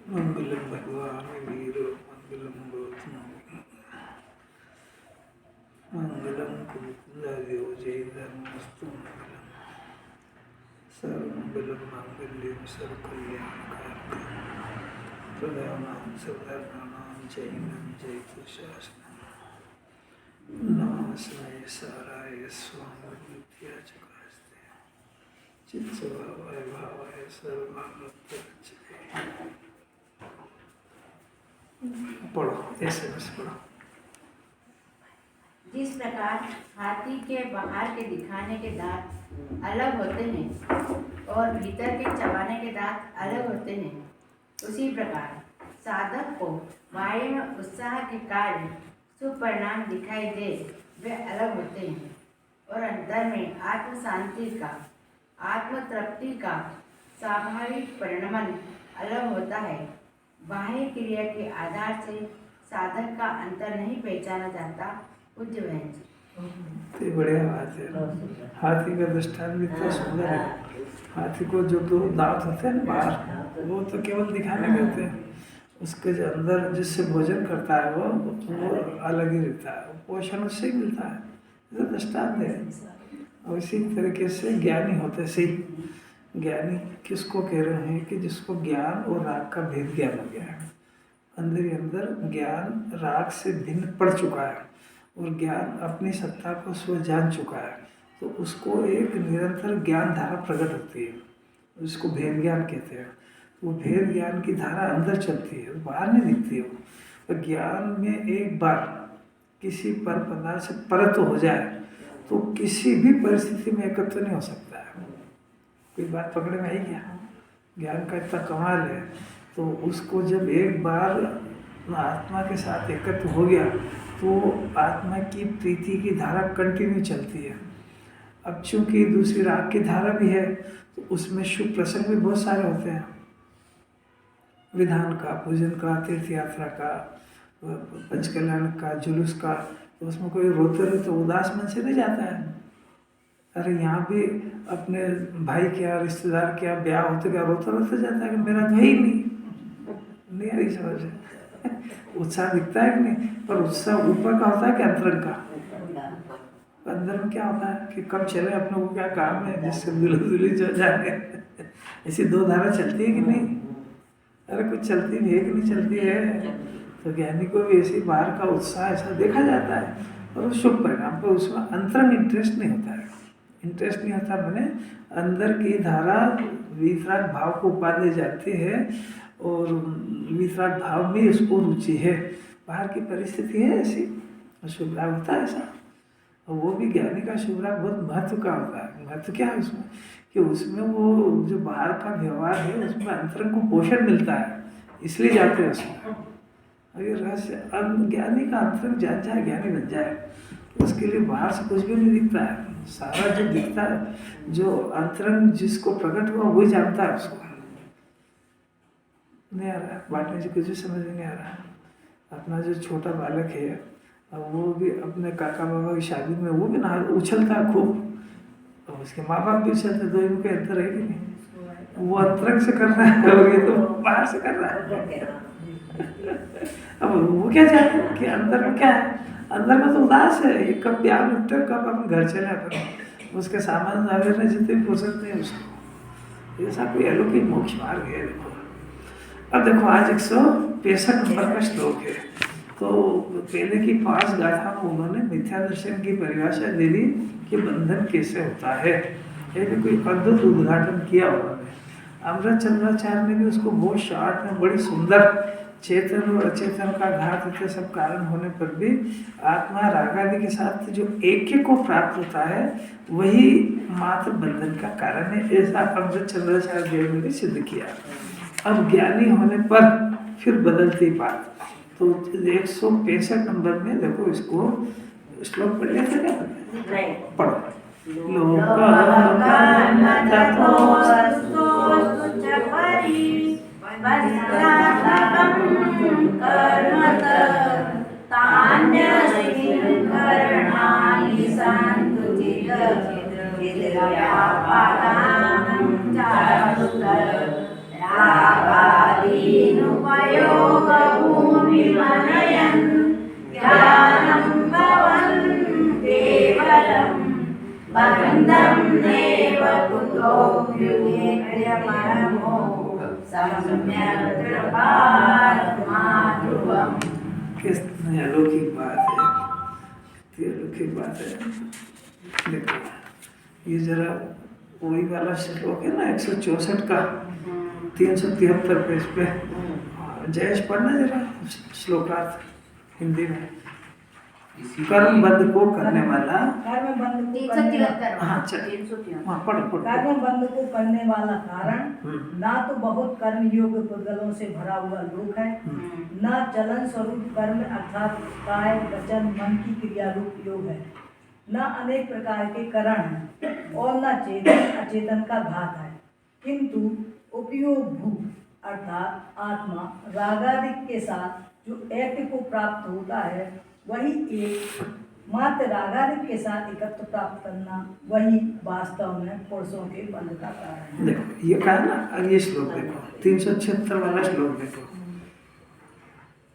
मंगलम भगवान वीरो मंगलम गौतम मंगलम कुंदयो जय धर्मस्तु मंगलम सर्वमंगलम मांगल्यम सर्वकल्याणकारकम प्रदानां सर्वधर्माणां जयं जयतु शासनम् नमस्ते साराय स्वामित्याय चक्रस्ते चित्सभावाय भावाय सर्वभागवतच्चे पढ़ो ऐसे बस पढ़ो। जिस प्रकार हाथी के बाहर के दिखाने के दांत अलग होते हैं और भीतर के चबाने के दांत अलग होते हैं, उसी प्रकार साधक को बाह्य में उत्साह के कार्य शुभ परिणाम दिखाई दे वे अलग होते हैं और अंदर में आत्म शांति का आत्म तृप्ति का स्वाभाविक परिणमन अलग होता है। बाह्य क्रिया के आधार से साधक का अंतर नहीं पहचाना जाता। पूज्य बहन जी, ये बढ़िया बात है। हाथी का दृष्टांत भी इतना सुंदर है। हाथी को जो दो दांत होते हैं ना बाहर, वो तो केवल दिखाने के होते हैं। उसके जो अंदर जिससे भोजन करता है वो अलग ही रहता है, पोषण उससे ही मिलता है। ये तो दृष्टांत है। और इसी तरीके से ज्ञानी होते से ही, ज्ञानी किसको कह रहे हैं कि जिसको ज्ञान और राग का भेद ज्ञान हो गया है। अंदर ही अंदर ज्ञान राग से भिन्न पड़ चुका है और ज्ञान अपनी सत्ता को स्व जान चुका है, तो उसको एक निरंतर ज्ञान धारा प्रकट होती है, उसको भेद ज्ञान कहते हैं। वो भेद ज्ञान की धारा अंदर चलती है, बाहर नहीं दिखती है। तो ज्ञान में एक बार किसी पर पदार्थ से परत हो जाए तो किसी भी परिस्थिति में एकत्व नहीं हो सकता है। कोई बात पकड़े में आई क्या? ज्ञान का इतना कमाल है। तो उसको जब एक बार आत्मा के साथ एकत्व हो गया तो आत्मा की प्रीति की धारा कंटिन्यू चलती है। अब चूंकि दूसरी राग की धारा भी है तो उसमें शुभ प्रसंग भी बहुत सारे होते हैं, विधान का, पूजन का, तीर्थ यात्रा का, पंचकल्याण का, जुलूस का। तो उसमें कोई रोते रहे तो उदास मन से नहीं जाता है। अरे यहाँ भी अपने भाई क्या, रिश्तेदार क्या ब्याह होते क्या रोते रोते जाता है कि मेरा तो है ही नहीं आ रही समझ। उत्साह दिखता है कि नहीं, पर उत्साह ऊपर का होता है कि अंतरंग का? अंदर में क्या होता है कि कब चले, अपने को क्या काम है जिससे दुल्हन जो जाए। ऐसी दो धारा चलती है कि नहीं? अरे कुछ चलती भी है कि नहीं चलती है? तो ज्ञानी को भी ऐसी बाहर का उत्साह ऐसा देखा जाता है और शुभ परिणाम पर उसमें अंतरंग इंटरेस्ट नहीं होता है। इंटरेस्ट नहीं होता मैंने अंदर की धारा वितराग भाव को उपाधि जाती है और वितराग भाव में उसको रुचि है। बाहर की परिस्थिति है ऐसी, शुभ राग होता है ऐसा। और वो भी ज्ञानी का शुभ राग बहुत महत्व का होता है। महत्व क्या है उसमें कि उसमें वो जो बाहर का व्यवहार है उसमें अंतरंग को पोषण मिलता है, इसलिए जाते हैं उसमें। अगर रहस्य ज्ञानी का अंतरंग जान जाए, ज्ञानी बन जाए, उसके लिए बाहर से कुछ भी नहीं दिखता है। सारा जो दिखता है, जो अंतरंग जिसको प्रकट हुआ वही जानता है। उसको नहीं आ रहा बांटने से कुछ भी समझ में नहीं आ रहा। अपना जो छोटा बालक है वो भी अपने काका बाबा की शादी में वो भी ना उछलता है खूब, और उसके माँ बाप भी उछलते, दो इनके अंतर है कि नहीं? वो अंतरंग से कर रहा है और ये तो बाहर से कर रहा है। अब वो क्या चाहते हैं कि अंदर में क्या है? अंदर में तो उदास है, ये कब प्यार निपटे, कब अपन घर चले अपन, उसके सामान वगैरह जितने भी फुर्सत नहीं उसको। ऐसा कोई अलौकिक मोक्ष मार्ग है। देखो अब देखो आज 165 नंबर का श्लोक है। तो पहले की 5 गाथा में उन्होंने मिथ्या दर्शन की परिभाषा दे दी कि बंधन कैसे होता है। ये भी कोई अद्भुत उद्घाटन किया उन्होंने। अमृत चंद्राचार्य ने भी उसको बहुत शॉर्ट में बड़ी सुंदर, चेतन और अचेतन का घात इतने सब कारण होने पर भी आत्मा रागादि के साथ जो ऐक्य को प्राप्त होता है वही मात्र बंधन का कारण है, ऐसा अमृत चंद्राचार्य देव ने भी सिद्ध किया। अब ज्ञानी होने पर फिर बदलती बात। तो 165 नंबर में देखो, इसको श्लोक पढ़ लेते क्या? पढ़ो। युगे क्रियमाणो सम्यग् कितनी अलौकिक बात है, कितनी अलौकिक बात है। देखो ये जरा वही वाला श्लोक है ना 164 का 373 पेज पे। जयेश पढ़ना जरा श्लोकार्थ हिंदी में। कर्म बंध को करने वाला, कर्म बंध को 373 हाँ चल हाँ पढ़ो पढ़ो। कर्म बंध को करने वाला कारण ना तो बहुत कर्म योग पुद्गलों से भरा हुआ लोक है, न चलन स्वरूप कर्म अर्थात काय वचन मन की क्रिया रूप योग है, न अनेक प्रकार के करण हैं और न चेतन अचेतन का घात है, किंतु उपयोग भू अर्थात आत्मा रागादिक के साथ जो एक को प्राप्त होता है वही एक मात्र रागादिक के साथ एकत्व प्राप्त करना वही वास्तव में पुरुषों के बंध का कारण है। देखो ये कहा ना, अब ये श्लोक देखो 376 वाला श्लोक देखो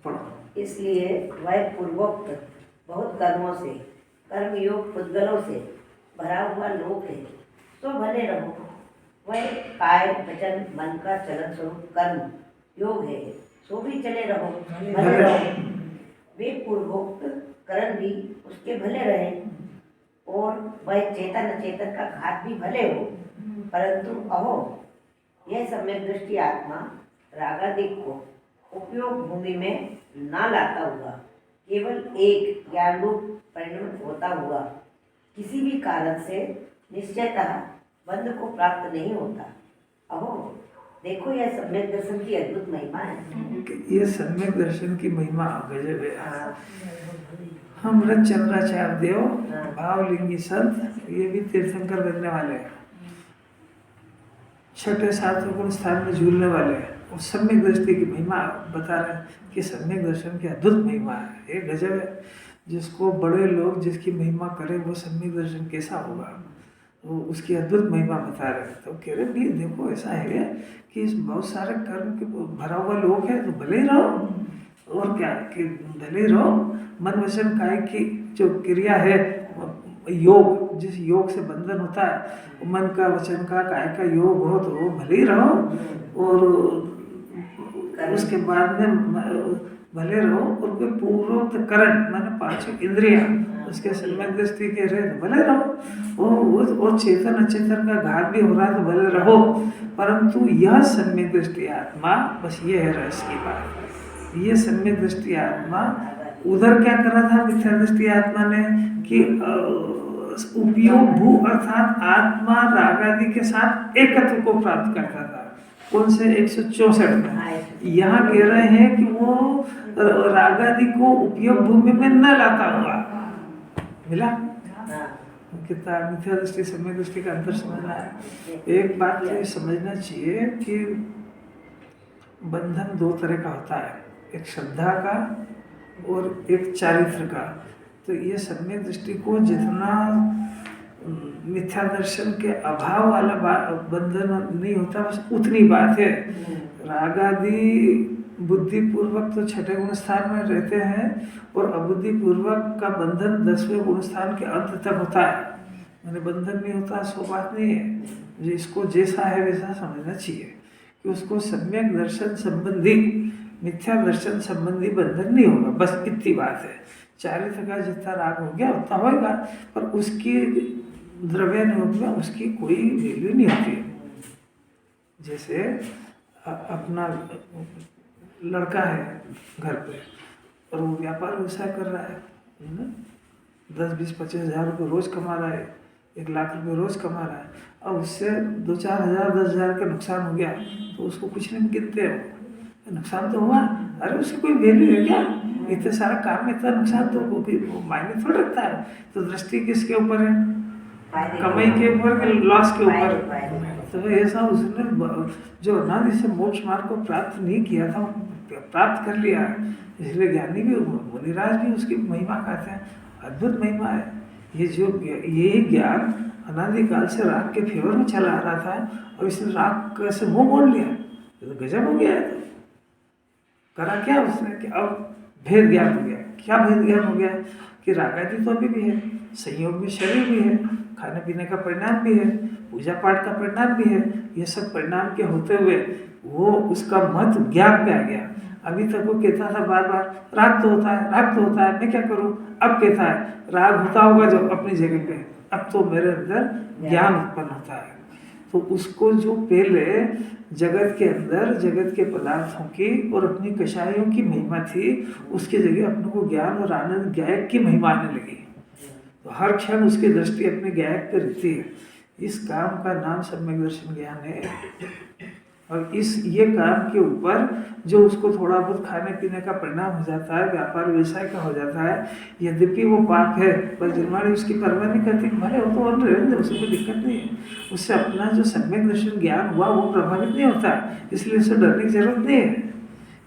पढ़ो। इसलिए वह पूर्वोक्त बहुत कर्मों से कर्मयोग पुद्गलों से भरा हुआ लोक है, तो भले रहो। वह काय वचन मन का चलन स्वरूप कर्म योग है, सो भी चले रहो, भले रहो। वे पूर्वोक्त करण भी उसके भले रहे और वह चेतन अचेतन का घात भी भले हो, परंतु अहो यह सम्यक दृष्टि आत्मा रागादिक को उपयोग भूमि में ना लाता हुआ केवल एक ज्ञान रूप परिणत होता हुआ किसी भी कारण से निश्चयतः बंध को प्राप्त नहीं होता। अहो देखो यह सम्यक दर्शन की अद्भुत महिमा है। ये सम्यक दर्शन की महिमा गजब है। हम चंद्राचार्य देव भावलिंगी संत ये भी तीर्थंकर बनने वाले हैं, छठे सातवें गुण स्थान में झूलने वाले हैं और सम्यक दृष्टि की महिमा बता रहे हैं कि सम्यक दर्शन की अद्भुत महिमा है। ये गजब है। जिसको बड़े लोग जिसकी महिमा करें वो सम्यक दर्शन कैसा होगा, वो उसकी अद्भुत महिमा बता रहे हैं। तो कह रहे भी देखो ऐसा है कि इस बहुत सारे कर्म के भरा हुआ लोग है, तो भले ही रहो। और क्या कि भले ही रहो। मन वचन काय की जो क्रिया है योग, जिस योग से बंधन होता है मन का वचन का काय का योग हो तो वो भले ही रहो। और उसके बाद में भले रहो और कोई पूर्वोक्त करण माने पांचों इंद्रियां उसके सम्यक दृष्टि के रहे तो भले रहो। और चेतन अचेतन का घात भी हो रहा है तो भले रहो, परंतु यह सम्यक दृष्टि आत्मा बस ये है रहस्य की बात। ये सम्यक दृष्टि आत्मा उधर क्या कर रहा था मिथ्या दृष्टि आत्मा ने कि उपयोग भू अर्थात आत्मा रागादि के साथ एकत्व को प्राप्त करता था। कौन से 164 में यहाँ कह रहे हैं कि वो रागादि को उपयोग भूमि में न लाता हुआ मिला। कितना मिथ्या दृष्टि सम्यक दृष्टि का अंतर समझना है। एक बात तो ये समझना चाहिए कि बंधन दो तरह का होता है, एक श्रद्धा का और एक चारित्र का। तो ये सम्यक दृष्टि को जितना मिथ्या दर्शन के अभाव वाला बंधन नहीं होता बस उतनी बात है। रागादि बुद्धिपूर्वक तो छठे गुण स्थान में रहते हैं और अबुद्धिपूर्वक का बंधन 10वें गुण स्थान के अंत तक होता है। मैंने बंधन नहीं होता सो बात नहीं है। जिसको जैसा है वैसा समझना चाहिए कि उसको सम्यक दर्शन संबंधी मिथ्या दर्शन संबंधी बंधन नहीं होगा, बस इतनी बात है। चारित्र का जितना राग हो गया उतना होगा, पर उसकी द्रव्यानुयोग में उसकी कोई वैल्यू नहीं होती है। जैसे अपना लड़का है घर पे और वो व्यापार व्यवसाय कर रहा है, 10-20-25 हज़ार रुपये रोज़ कमा रहा है, 1 लाख रुपये रोज़ कमा रहा है। अब उससे 2-4 हज़ार 10 हज़ार का नुकसान हो गया तो उसको कुछ नहीं गिनते हो, नुकसान तो हुआ। अरे उसकी कोई वैल्यू है क्या? इतने सारा काम में इतना नुकसान तो मायने थोड़ा रखता है। तो दृष्टि किसके ऊपर है? कमाई के ऊपर कि लॉस के ऊपर? तो ऐसा उसने जो अनादि से मोक्ष मार्ग को प्राप्त नहीं किया था प्राप्त कर लिया। इसलिए ज्ञानी भी मुनिराज भी उसकी महिमा कहते हैं, अद्भुत महिमा है। ये जो ये ज्ञान अनादिकाल से राग के फेवर में चला आ रहा था और इसने राग से मुँह मोड़ लिया, तो गजब हो गया है। तो करा क्या उसने कि अब भेद ज्ञान हो गया। क्या भेद ज्ञान हो गया? कि राग आदि तो अभी भी है, संयोग में शरीर भी है, खाने पीने का परिणाम भी है, पूजा पाठ का परिणाम भी है। ये सब परिणाम के होते हुए वो उसका महत्व ज्ञान पे आ गया। अभी तक वो कहता था बार बार राग तो होता है, राग तो होता है, मैं क्या करूं। अब कहता है राग होता होगा जो अपनी जगह पे, अब तो मेरे अंदर ज्ञान उत्पन्न होता है। तो उसको जो पहले जगत के अंदर जगत के पदार्थों की और अपनी कषायों की महिमा थी, उसकी जगह अपने को ज्ञान और आनंद गायक की महिमा आने लगी। तो हर क्षण उसकी दृष्टि अपने गायक पर रहती है। इस काम का नाम सम्यक दर्शन ज्ञान है। और ये काम के ऊपर जो उसको थोड़ा बहुत खाने पीने का परिणाम हो जाता है, व्यापार व्यवसाय का हो जाता है, यद्यपि वो पाप है, पर जिनवाणी उसकी परवाह नहीं करती, भले वो तो और रहने दे, उसमें कोई दिक्कत नहीं है। उससे अपना जो सम्यक दर्शन ज्ञान हुआ वो प्रभावित नहीं होता, इसलिए उससे डरने की जरूरत नहीं है,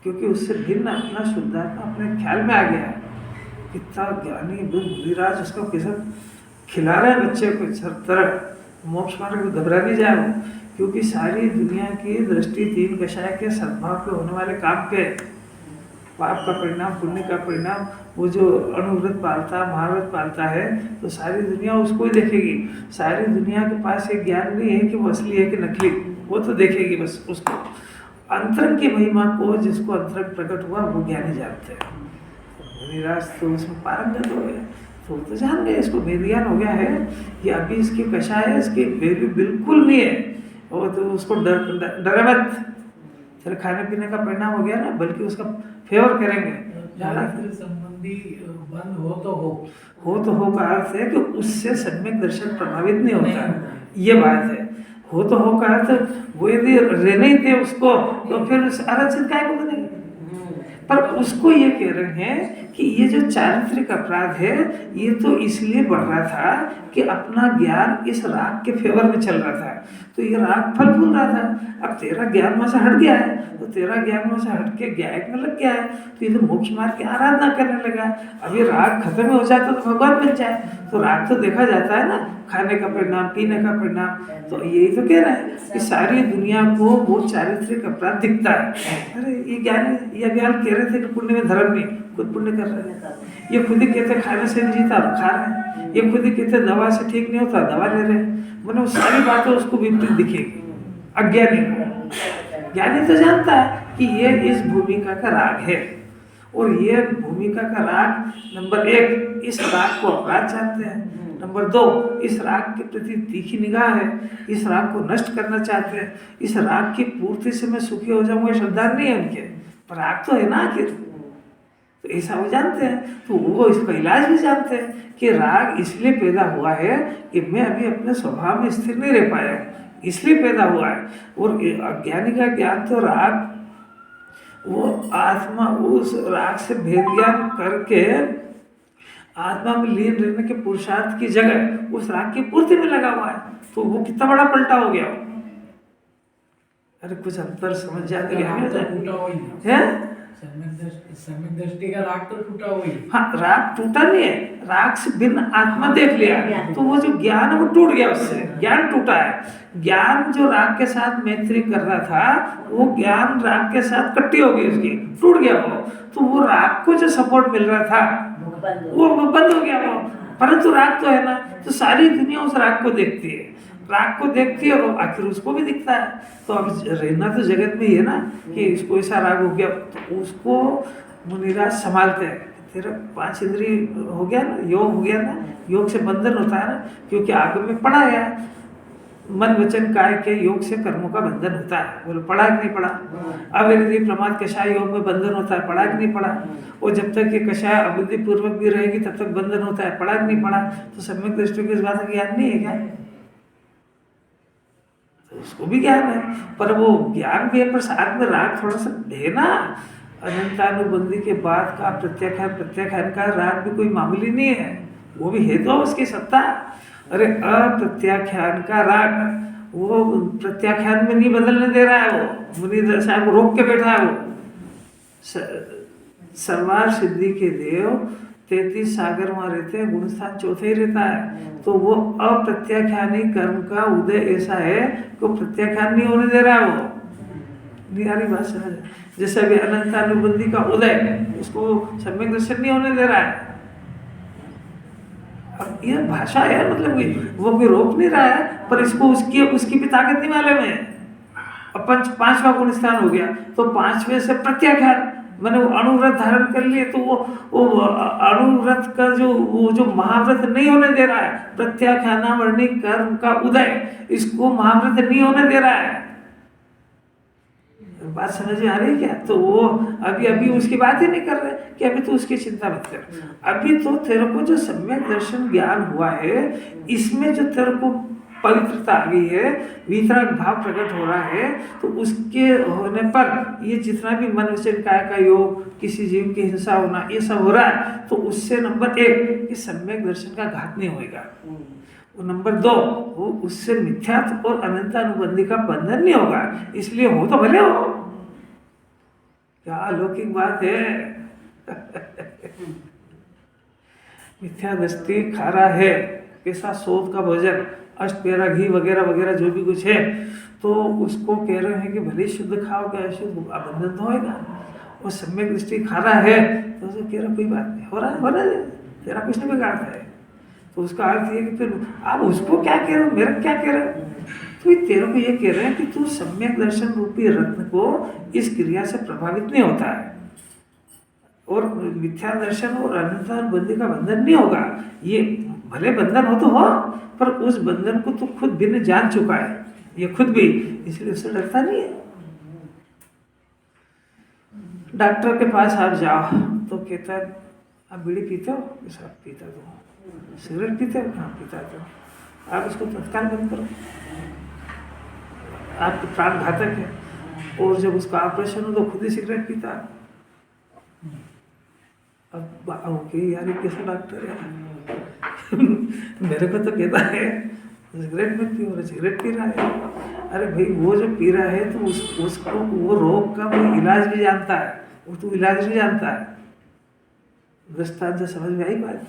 क्योंकि उससे भिन्न अपना शुद्धात्मा अपने ख्याल में आ गया है। कितना ज्ञानी बुद्धिराज उसको कैसा खिला रहा है बच्चे को हर तरह, मोक्ष मार्ग में घबरा नहीं जाए वो, क्योंकि सारी दुनिया की दृष्टि तीन कषाय के सद्भाव पे होने वाले काम पे, पाप का परिणाम पुण्य का परिणाम, वो जो अणुव्रत पालता महाव्रत पालता है, तो सारी दुनिया उसको ही देखेगी। सारी दुनिया के पास ये ज्ञान नहीं है कि वो असली है कि नकली, वो तो देखेगी बस उसको। अंतरंग की महिमा को जिसको अंतरंग प्रकट हुआ वो ज्ञानी जानते हैं। मुनिराज तो उसमें पारंगत हो गए, तो जान गए इसको वेद ज्ञान हो गया है, ये अभी इसकी कषाय है, इसकी वैल्यू बिल्कुल नहीं है। और तो उसको डरे मत, चल खाने पीने का परिणाम हो गया ना, बल्कि उसका फेवर करेंगे। संबंधी बंद हो तो हो का अर्थ है कि उससे सम्यक दर्शन प्रभावित नहीं होता, ये बात है। हो तो हो का अर्थ वो यदि रहने ही दे उसको, तो फिर अरचित काय को बनेंगे। पर उसको ये कह रहे हैं कि ये जो चारित्रिक अपराध है, ये तो इसलिए बढ़ रहा था कि अपना ज्ञान इस राग के फेवर में चल रहा था, तो ये राग फल फूल रहा था। अब तेरा ज्ञान वहाँ से हट गया है, तो तेरा ज्ञान वहाँ से हट के गायक में लग गया है, तो ये तो मोक्ष मार्ग की आराधना करने लगा। अब ये राग खत्म हो जाता तो भगवान बन जाए। तो राग तो देखा जाता है ना, खाने का परिणाम, पीने का परिणाम, तो यही तो कह रहा है कि सारी दुनिया को वो चारित्रिक अपराध दिखता है। अरे ये ज्ञान, ये अभी हाल कह रहे थे कि पुण्य में धर्म नहीं, खुद पुण्य कर रहे हैं। ये खुद ही कहते खाने से नहीं जीता, खा रहे हैं। ये खुद ही कहते दवा से ठीक नहीं होता, दवा ले रहे हैं। मतलब सारी बातें उसको विपरीत दिखेगी अज्ञानी को। ज्ञानी तो जानता है कि ये इस भूमिका का राग है, और ये भूमिका का राग नंबर 1 इस राग को अपराध चाहते हैं, नंबर 2 इस राग के प्रति तीखी निगाह है, इस राग को नष्ट करना चाहते हैं। इस राग की पूर्ति से मैं सुखी हो जाऊंगा श्रद्धा नहीं है उनके, पर राग तो है ना आखिर, तो ऐसा वो जानते हैं। तो वो इसका इलाज भी जानते हैं कि राग इसलिए पैदा हुआ है कि मैं अभी अपने स्वभाव में स्थिर नहीं रह पाया हूँ, इसलिए पैदा हुआ है। और अज्ञानी का ज्ञान तो राग, वो आत्मा उस राग से भेद ज्ञान करके आत्मा में लीन रहने के पुरुषार्थ की जगह उस राग की पूर्ति में लगा हुआ है। तो वो कितना बड़ा पलटा हो गया। अरे कुछ अंतर समझ जाते हैं। सम्यक दृष्टि का राग तो टूटा हुआ ही। हाँ, राग टूटा नहीं है, राग से भिन्न आत्मा देख लिया, तो वो जो ज्ञान है वो टूट गया, उससे ज्ञान टूटा है। ज्ञान जो राग के साथ मैत्री कर रहा था, वो ज्ञान राग के साथ कट्टी हो गई, उसकी टूट गया वो। तो वो राग को जो सपोर्ट मिल रहा था वो बंद हो गया वो। परंतु राग तो है ना, तो सारी दुनिया उस राग को देखती है, राग को देखती है, और आखिर उसको भी दिखता है। तो अब रहना तो जगत में ही है ना कि इसको ऐसा राग हो गया, तो उसको मुनिराज संभालते हैं। तेरा 5 इंद्रिय हो गया ना, योग हो गया ना, योग से बंधन होता है ना, क्योंकि आगे में पढ़ा है मन वचन काय के योग से कर्मों का बंधन होता है। बोले पढ़ा कि नहीं पढ़ा? अविरति प्रमाद कषाय योग में बंधन होता है, पढ़ा कि नहीं पढ़ा? और जब तक ये कषाय अबुद्धि पूर्वक भी रहेगी तब तक बंधन होता है, पढ़ा कि नहीं पढ़ा? तो सम्यक दृष्टि की इस बात का ज्ञान नहीं है क्या? तो उसको भी ज्ञान है, पर वो ज्ञान भी है, पर साथ में राग थोड़ा सा है ना। अनंतानुबंधी के बाद का प्रत्याख्यान का राग भी कोई मामूली नहीं है, वो भी है तो उसकी सत्ता। अरे अप्रत्याख्यान का राग वो प्रत्याख्यान में नहीं बदलने दे रहा है, वो मुनि साहब को रोक के बैठा है। वो सर्वार सिद्धि के देव 33 सागर वहाँ रहते हैं, गुणस्थान चौथे ही रहता है। तो वो अप्रत्याख्यानी कर्म का उदय ऐसा है कि प्रत्याख्यान नहीं होने दे रहा है। वो नहीं आ रही बात समझ? जैसे अभी अनंतानुबंधी का उदय, उसको सम्यक दर्शन नहीं होने दे रहा है। ये भाषा है, मतलब वो कोई रोक नहीं रहा है, पर इसको उसकी भी ताकत नहीं मालूम है। अब पांचवा गुण स्थान हो गया, तो पांचवे से प्रत्याख्यान, मैंने वो अणुव्रत धारण कर लिए, तो वो अणुव्रत का जो महाव्रत नहीं होने दे रहा है, प्रत्याख्यानावर्णी कर्म का उदय, इसको महाव्रत नहीं होने दे रहा है। बात समझ में आ रही है क्या? तो वो अभी उसकी बात ही नहीं कर रहे कि अभी तो उसकी चिंता मत कर, अभी तो तेरे को जो सम्यक दर्शन ज्ञान हुआ है, इसमें जो तेरे को पवित्रता आ गई है, वितराग भाव प्रकट हो रहा है, तो उसके होने पर ये जितना भी मन वचन काया का योग, किसी जीव की हिंसा होना, ये सब हो रहा है, तो उससे नंबर 1 कि सम्यक दर्शन का घात नहीं होगा, और नंबर 2 वो उससे मिथ्यात्व और अनंतानुबंधी का बंधन नहीं होगा। इसलिए हो तो भले हो, क्या अलौकिक बात है। मिथ्या दृष्टि खारा है, कैसा शोध का भोजन, अष्टपेरा घी वगैरह वगैरह जो भी कुछ है, तो उसको कह रहे हैं कि भले शुद्ध खाओ, क्या अशुद्ध बंधन तो होएगा। और सम्यक दृष्टि खारा है तो उसको कह रहा कोई बात नहीं, हो रहा है तेरा कुछ नहीं बिगाड़ता है। तो उसका अर्थ ये कि फिर आप उसको क्या कह रहे हो, मेरा क्या कह रहे हो, तो तेरे को ये कह रहे हैं कि तू सम्यक दर्शन रूपी रत्न को इस क्रिया से प्रभावित नहीं होता है, और मिथ्या दर्शन और अनंतानुबंधी का बंधन नहीं होगा। ये भले बंधन हो तो हो, पर उस बंधन को तू खुद भी जान चुका है, ये खुद भी, इसलिए उससे डरता नहीं है। डॉक्टर के पास आप जाओ तो कहता है आप बीड़ी पीते हो? सब पीता तो। सिगरेट पीते हो? हाँ पीता तो। आप इसको तत्काल बंद करो, आपके प्राण घातक है। और जब उसका ऑपरेशन हो तो खुद ही सिगरेट पीता है। अब ओके यार ये कैसा डॉक्टर है। मेरे को तो कहता है सिगरेट मत पियो, सिगरेट पी रहा है। अरे भाई वो जो पी रहा है तो उसको वो रोग का वो इलाज भी जानता है, वो तो इलाज भी जानता है। दृष्टांत से समझ में आई बात?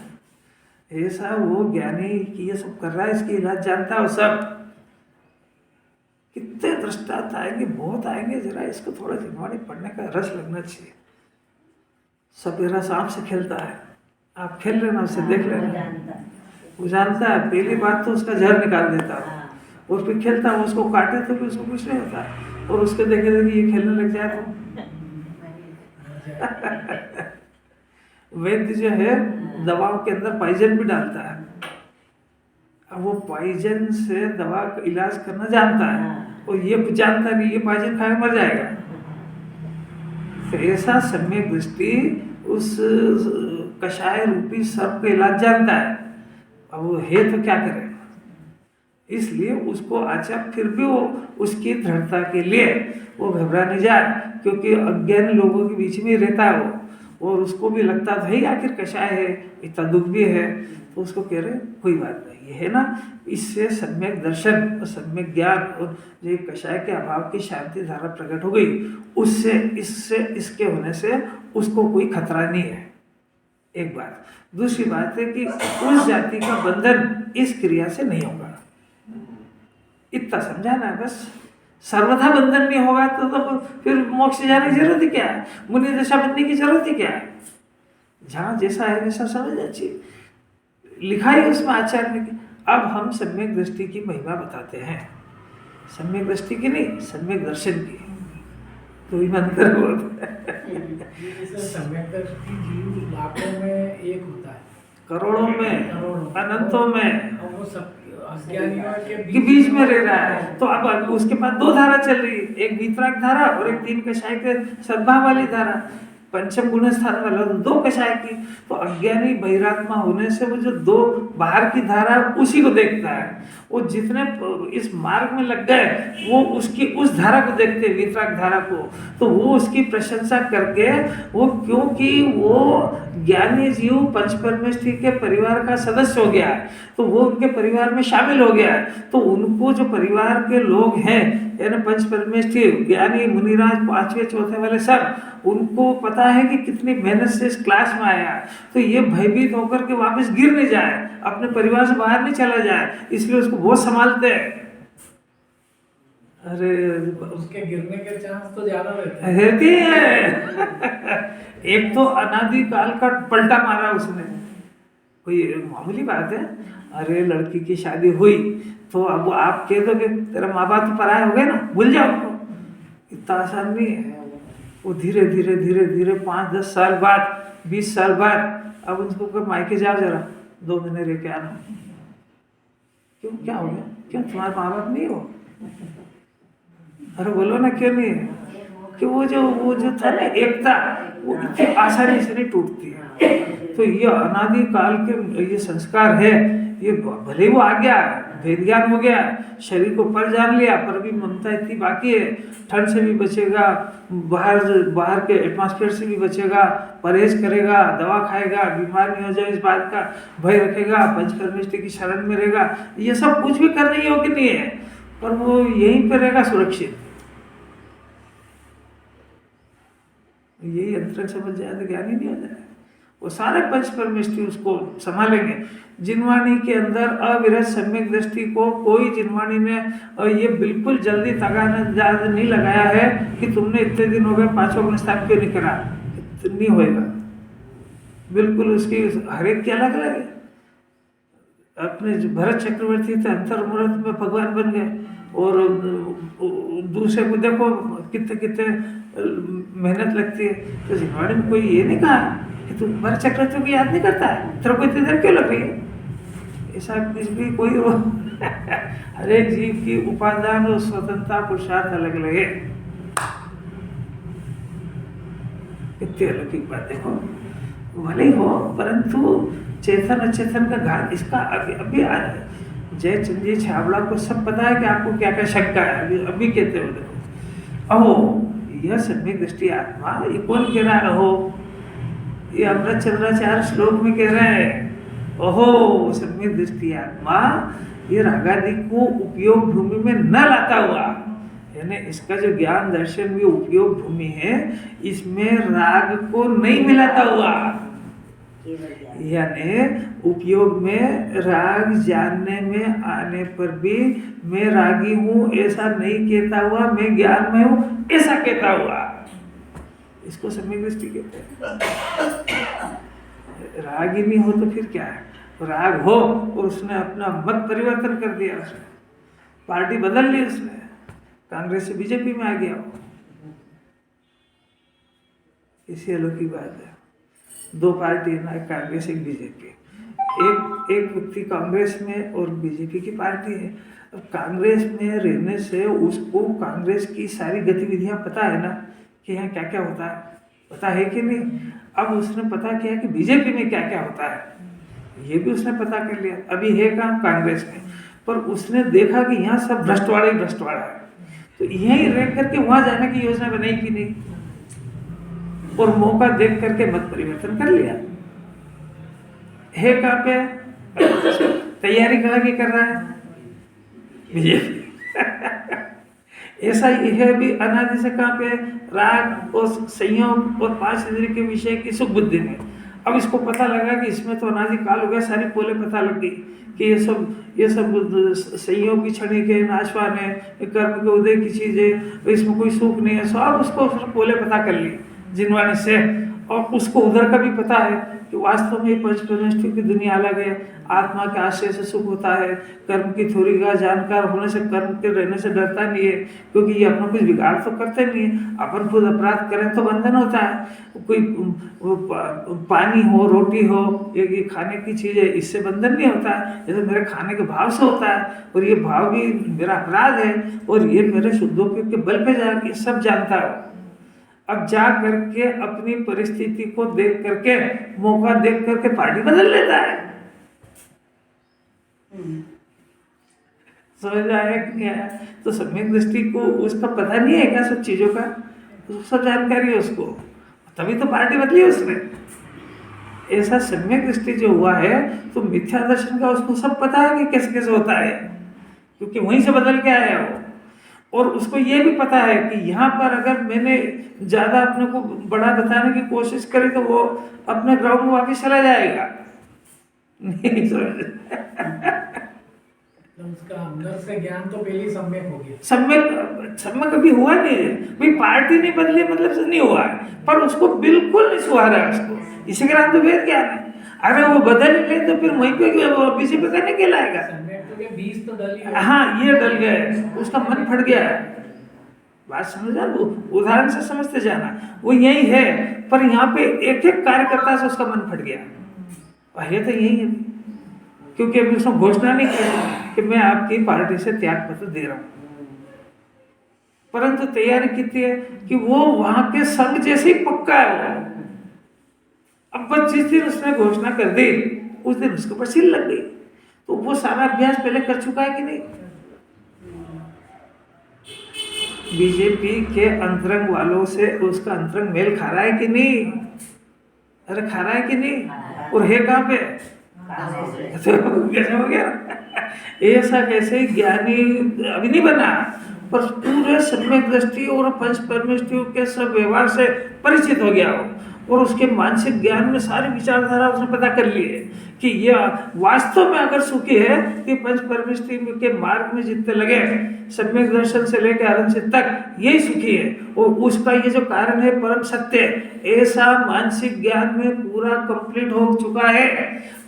ऐसा वो ज्ञानी कि ये सब कर रहा है, इसकी इलाज जानता है वो सब। कितने दृष्टांत आएंगे, बहुत आएंगे, जरा इसको थोड़ा जिनवाणी पढ़ने का रस लगना चाहिए। सपेरा सांप से खेलता है, आप खेल लेना, उससे देख लेना, वो जानता है। पहली बात तो उसका जहर निकाल देता है, और फिर खेलता है, उसको काटे तो फिर उसको कुछ नहीं होता, और उसके देखे देखे ये खेलने लग जाए तो वैद्य जो है दवाओं के अंदर पॉइजन भी डालता है। अब वो पॉइजन से दवा का इलाज करना जानता है, और ये जानता है कि ये पॉइजन खाए मर जाएगा। तो ऐसा सम्यक दृष्टि उस कषाय रूपी सर्प का इलाज जानता है। अब वो है तो क्या करे, इसलिए उसको अच्छा फिर भी वो उसकी दृढ़ता के लिए वो घबरा नहीं जाए, क्योंकि अज्ञानी लोगों के बीच में रहता है वो, और उसको भी लगता था ही आखिर कषाय है, इतना दुख भी है, तो उसको कह रहे कोई बात नहीं, ये है ना। इससे सम्यक दर्शन और सम्यक ज्ञान और जो कषाय के अभाव की शांति धारा प्रकट हो गई, उससे इसके होने से उसको कोई खतरा नहीं है, एक बात। दूसरी बात है कि उस जाति का बंधन इस क्रिया से नहीं होगा, इतना समझाना है बस। सर्वथा बंधन नहीं होगा तो फिर मोक्ष जाने की जरूरत ही क्या है, मुनि दशा बनने की जरूरत ही क्या है। जहाँ जैसा है वैसा समझ अच्छी लिखा है उसमें आचार्य ने। अब हम सम्यक दृष्टि की महिमा बताते हैं, सम्यक दृष्टि की नहीं, सम्यक दर्शन की। तो ईमानदार होता है। सम्यक दृष्टि जीव लाखों में एक होता है, करोड़ों में, अनंतों में, और वो सब अज्ञानियों के बीच में रह रहा है। तो अब उसके पास 2 धारा चल रही है, एक वितराग धारा और एक 3 कषाय के सद्भाव वाली धारा, पंचम गुण स्थान वाला 2 कषाय की। तो अज्ञानी बहिरात्मा होने से वो जो 2 बाहर की धारा उसी को देखता है। वो जितने इस मार्ग में लग गए वो उसकी उस धारा को देखते हैं, वितराग धारा को, तो वो उसकी प्रशंसा करके वो, क्योंकि वो ज्ञानी जीव पंच परमेष्ठी के परिवार का सदस्य हो गया है, तो वो उनके परिवार में शामिल हो गया है। तो उनको जो परिवार के लोग हैं यानी पंच परमेष्ठी ज्ञानी मुनिराज 5वें 4थे वाले सब, उनको पता है कि कितनी मेहनत से इस क्लास में आया है, तो ये भयभीत होकर के वापस गिर नहीं जाए, अपने परिवार से बाहर नहीं चला जाए, इसलिए उसको बहुत संभालते हैं। अरे उसके गिरने के चांस तो ज्यादा रहते है। एक तो अनादि काल का पलटा मारा उसने, कोई मामूली बात है। अरे लड़की की शादी हुई तो अब आप कह दोगे तेरा माँ बाप तो पराये हो गए ना, भूल जाओ उनको, इतना आसान नहीं है। वो धीरे धीरे धीरे धीरे 5-10 साल बाद 20 साल बाद अब उनको कब मायके जाओ जरा 2 महीने रह के आना। क्यों, क्या हो गया, क्यों तुम्हारे माँ बाप नहीं हो? अरे बोलो ना क्यों नहीं है? कि वो जो था ना एकता, वो इतनी आसानी से नहीं टूटती है। तो ये अनादि काल के ये संस्कार है, ये भले वो आ गया, वेद ज्ञान हो गया, शरीर को पर जान लिया, पर भी ममता इतनी बाकी है। ठंड से भी बचेगा, बाहर के एटमॉस्फेयर से भी बचेगा, परहेज करेगा, दवा खाएगा, बीमार नहीं हो जाए इस बात का भय रखेगा, पंचकर्मेष्टि की शरण में रहेगा, ये सब कुछ भी करने योग्य नहीं है, पर वो यहीं पर रहेगा सुरक्षित। यही अंतरिक्ष समझ जाए तो ज्ञान ही नहीं हो जाए। वो सारे पंच परमेष्टि उसको संभालेंगे। जिनवाणी के अंदर अविरत सम्यक दृष्टि को कोई जिनवाणी ने ये बिल्कुल जल्दी तगाजा नहीं लगाया है कि तुमने इतने दिन हो गए 5वां गुणस्थान क्यों नहीं करा, नहीं होएगा। बिल्कुल उसकी हर एक की अलग अलग है। अपने भरत चक्रवर्ती थे, अंतर मुहूर्त में भगवान बन गए, और दूसरे को देखो कितने मेहनत लगती है। तो जिनवाणी में कोई ये नहीं कहा कि तू भरत चक्रवर्ती को याद नहीं करता है, तेरे को इतनी देर क्यों लग रही है, ऐसा कुछ भी कोई हो। हर एक जीव की उपादान और स्वतंत्रता पुरुषार्थ अलग अलग है। कितनी अलौकिक बात देखो, भले ही हो परंतु चेतन अचेतन का घात इसका अभी जयचंद जी छाबड़ा को सब पता है कि आपको क्या क्या शंका है। अभी कहते हो देखो, अहो यह सम्यक दृष्टि आत्मा, ये कौन कह रहा है? अहो ये अमृत चंद्राचार्य श्लोक में कह रहे हैं, ओहो सम्यक दृष्टि आत्मा ये रागादि को उपयोग भूमि में न लाता हुआ, यानी इसका जो ज्ञान दर्शन में उपयोग भूमि है इसमें राग को नहीं मिलाता हुआ, यानी उपयोग में राग जानने में आने पर भी मैं रागी हूँ ऐसा नहीं कहता हुआ, मैं ज्ञान में हूँ ऐसा कहता हुआ, इसको सम्यक दृष्टि कहते हैं। राग ही नहीं हो तो फिर क्या है? राग हो और उसने अपना मत परिवर्तन कर दिया, उसने पार्टी बदल ली, उसने कांग्रेस से बीजेपी में आ गया, इसी अलौकिक बात है। 2 पार्टी है ना, एक कांग्रेस एक बीजेपी। एक व्यक्ति कांग्रेस में और बीजेपी की पार्टी है। अब कांग्रेस में रहने से उसको कांग्रेस की सारी गतिविधियां पता है ना कि यहाँ क्या क्या होता है, पता है कि नहीं? अब उसने पता किया कि बीजेपी में क्या क्या होता है, ये भी उसने पता कर लिया। अभी है कहाँ? कांग्रेस में। पर उसने देखा कि यहाँ सब भ्रष्टवाड़ा ही भ्रष्टवाड़ा है, तो यहीं रह करके वहाँ जाने की योजना बनाई कि नहीं, और मौका देख करके मत परिवर्तन कर लिया। है कहाँ पे? तैयारी कहाँ की कर रहा है? बीजेपी। ऐसा ही है भी अनादि से कहाँ पे? राग और संयोग और 5 इंद्रिय के विषय की सुख बुद्धि में। अब इसको पता लगा कि इसमें तो अनादि काल हो गया, सारी पोले पता लग गई कि ये सब संयोग की क्षणिक है, नाशवान है, कर्म के उदय की चीज़ है, इसमें कोई सुख नहीं है। सब उसको पोले पता कर ली जिनवाणी से, और उसको उधर का भी पता है कि वास्तव में पंच परमेष्टि की दुनिया अलग है, आत्मा के आश्रय से सुख होता है, कर्म की थोड़ी का जानकार होने से कर्म के रहने से डरता नहीं है, क्योंकि ये अपना कुछ बिगाड़ तो करते नहीं है। अपन खुद अपराध करें तो बंधन होता है, कोई पानी हो, रोटी हो, ये खाने की चीज़ है, इससे बंधन नहीं होता है, ये तो मेरे खाने के भाव से होता है, और ये भाव भी मेरा अपराध है, और ये मेरे शुद्धोपयोग के बल पे जाके सब जानता है। अब जा करके अपनी परिस्थिति को देख करके, मौका देख करके पार्टी बदल लेता है। समझ आया कि क्या है? तो सम्यक दृष्टि को उसका पता नहीं है क्या सब चीजों का? तो सब जानकारी है उसको, तभी तो पार्टी बदली उसने। ऐसा सम्यक दृष्टि जो हुआ है तो मिथ्या दर्शन का उसको सब पता है कि कैसे कैसे होता है, क्योंकि वहीं से बदल के आया वो। और उसको ये भी पता है कि यहाँ पर अगर मैंने ज़्यादा अपने को बड़ा बताने की कोशिश करी तो वो अपने ग्राउंड में वापस चला जाएगा। नहीं समझ? उसका अंदर से ज्ञान तो पहले सम्यक हो गया। सम्यक कभी हुआ नहीं है भाई, पार्टी नहीं बदली मतलब से नहीं हुआ है, पर उसको बिल्कुल नहीं सुहारा है उसको, इसी के नाम तो वेद ज्ञान है। अरे वो बदल ले तो फिर वहीं पे वो पीछे पे करने के लाएगा। सम्यक के बीज तो डली है। हाँ, ये डल गए, उसका मन फट गया। बात समझा? वो उदाहरण से समझते जाना, वो यही है, पर यहाँ पे एक एक कार्यकर्ता से उसका मन फट गया। पहले तो यही है, क्योंकि अभी उसने घोषणा नहीं की कि मैं आपकी पार्टी से त्याग पत्र दे रहा हूँ, परंतु तैयारी कितनी है कि वो वहां के संघ जैसे ही पक्का है। अब बस जिस दिन उसने घोषणा कर दी उस दिन उसके ऊपर सील लग गई, तो वो सारा अभ्यास पहले कर चुका है कि नहीं? बीजेपी के अंतरंग वालों से उसका अंतरंग मेल खा रहा है कि नहीं? अरे खा रहा है कि नहीं? और है कहाँ पे? कैसे हो गया? ऐसा कैसे ज्ञानी अभी नहीं बना, पर पूरे सम्यक दृष्टि और पंच परमेष्टियों के सब व्यवहार से परिचित हो गया हो, और उसके मानसिक ज्ञान में सारी विचारधारा उसने पता कर ली है कि यह वास्तव में अगर सुखी है कि पंच परमेष्टि के मार्ग में जितने लगे सम्यक दर्शन से लेकर आनंद तक यही सुखी है, और उसका ये जो कारण है परम सत्य, ऐसा मानसिक ज्ञान में पूरा कंप्लीट हो चुका है,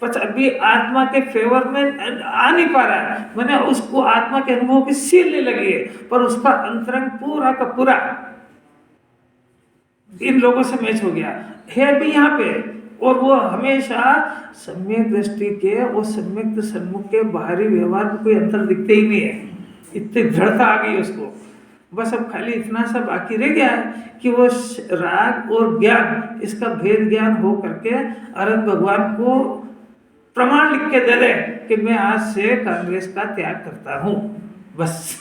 पर अभी आत्मा के फेवर में आ नहीं पा रहा है। मैंने उसको आत्मा के अनुभव की सील नहीं लगी है, पर उसका अंतरंग पूरा का पूरा इन लोगों से मैच हो गया है अभी यहाँ पे, और वो हमेशा सम्यक दृष्टि के और सम्यक सन्मुख के बाहरी व्यवहार में कोई अंतर दिखते ही नहीं है। इतनी दृढ़ता आ गई उसको। बस अब खाली इतना सा बाकी रह गया है कि वो राग और ज्ञान, इसका भेद ज्ञान हो करके अरहंत भगवान को प्रमाण लिख के दे दे कि मैं आज से कांग्रेस का त्याग करता हूँ, बस।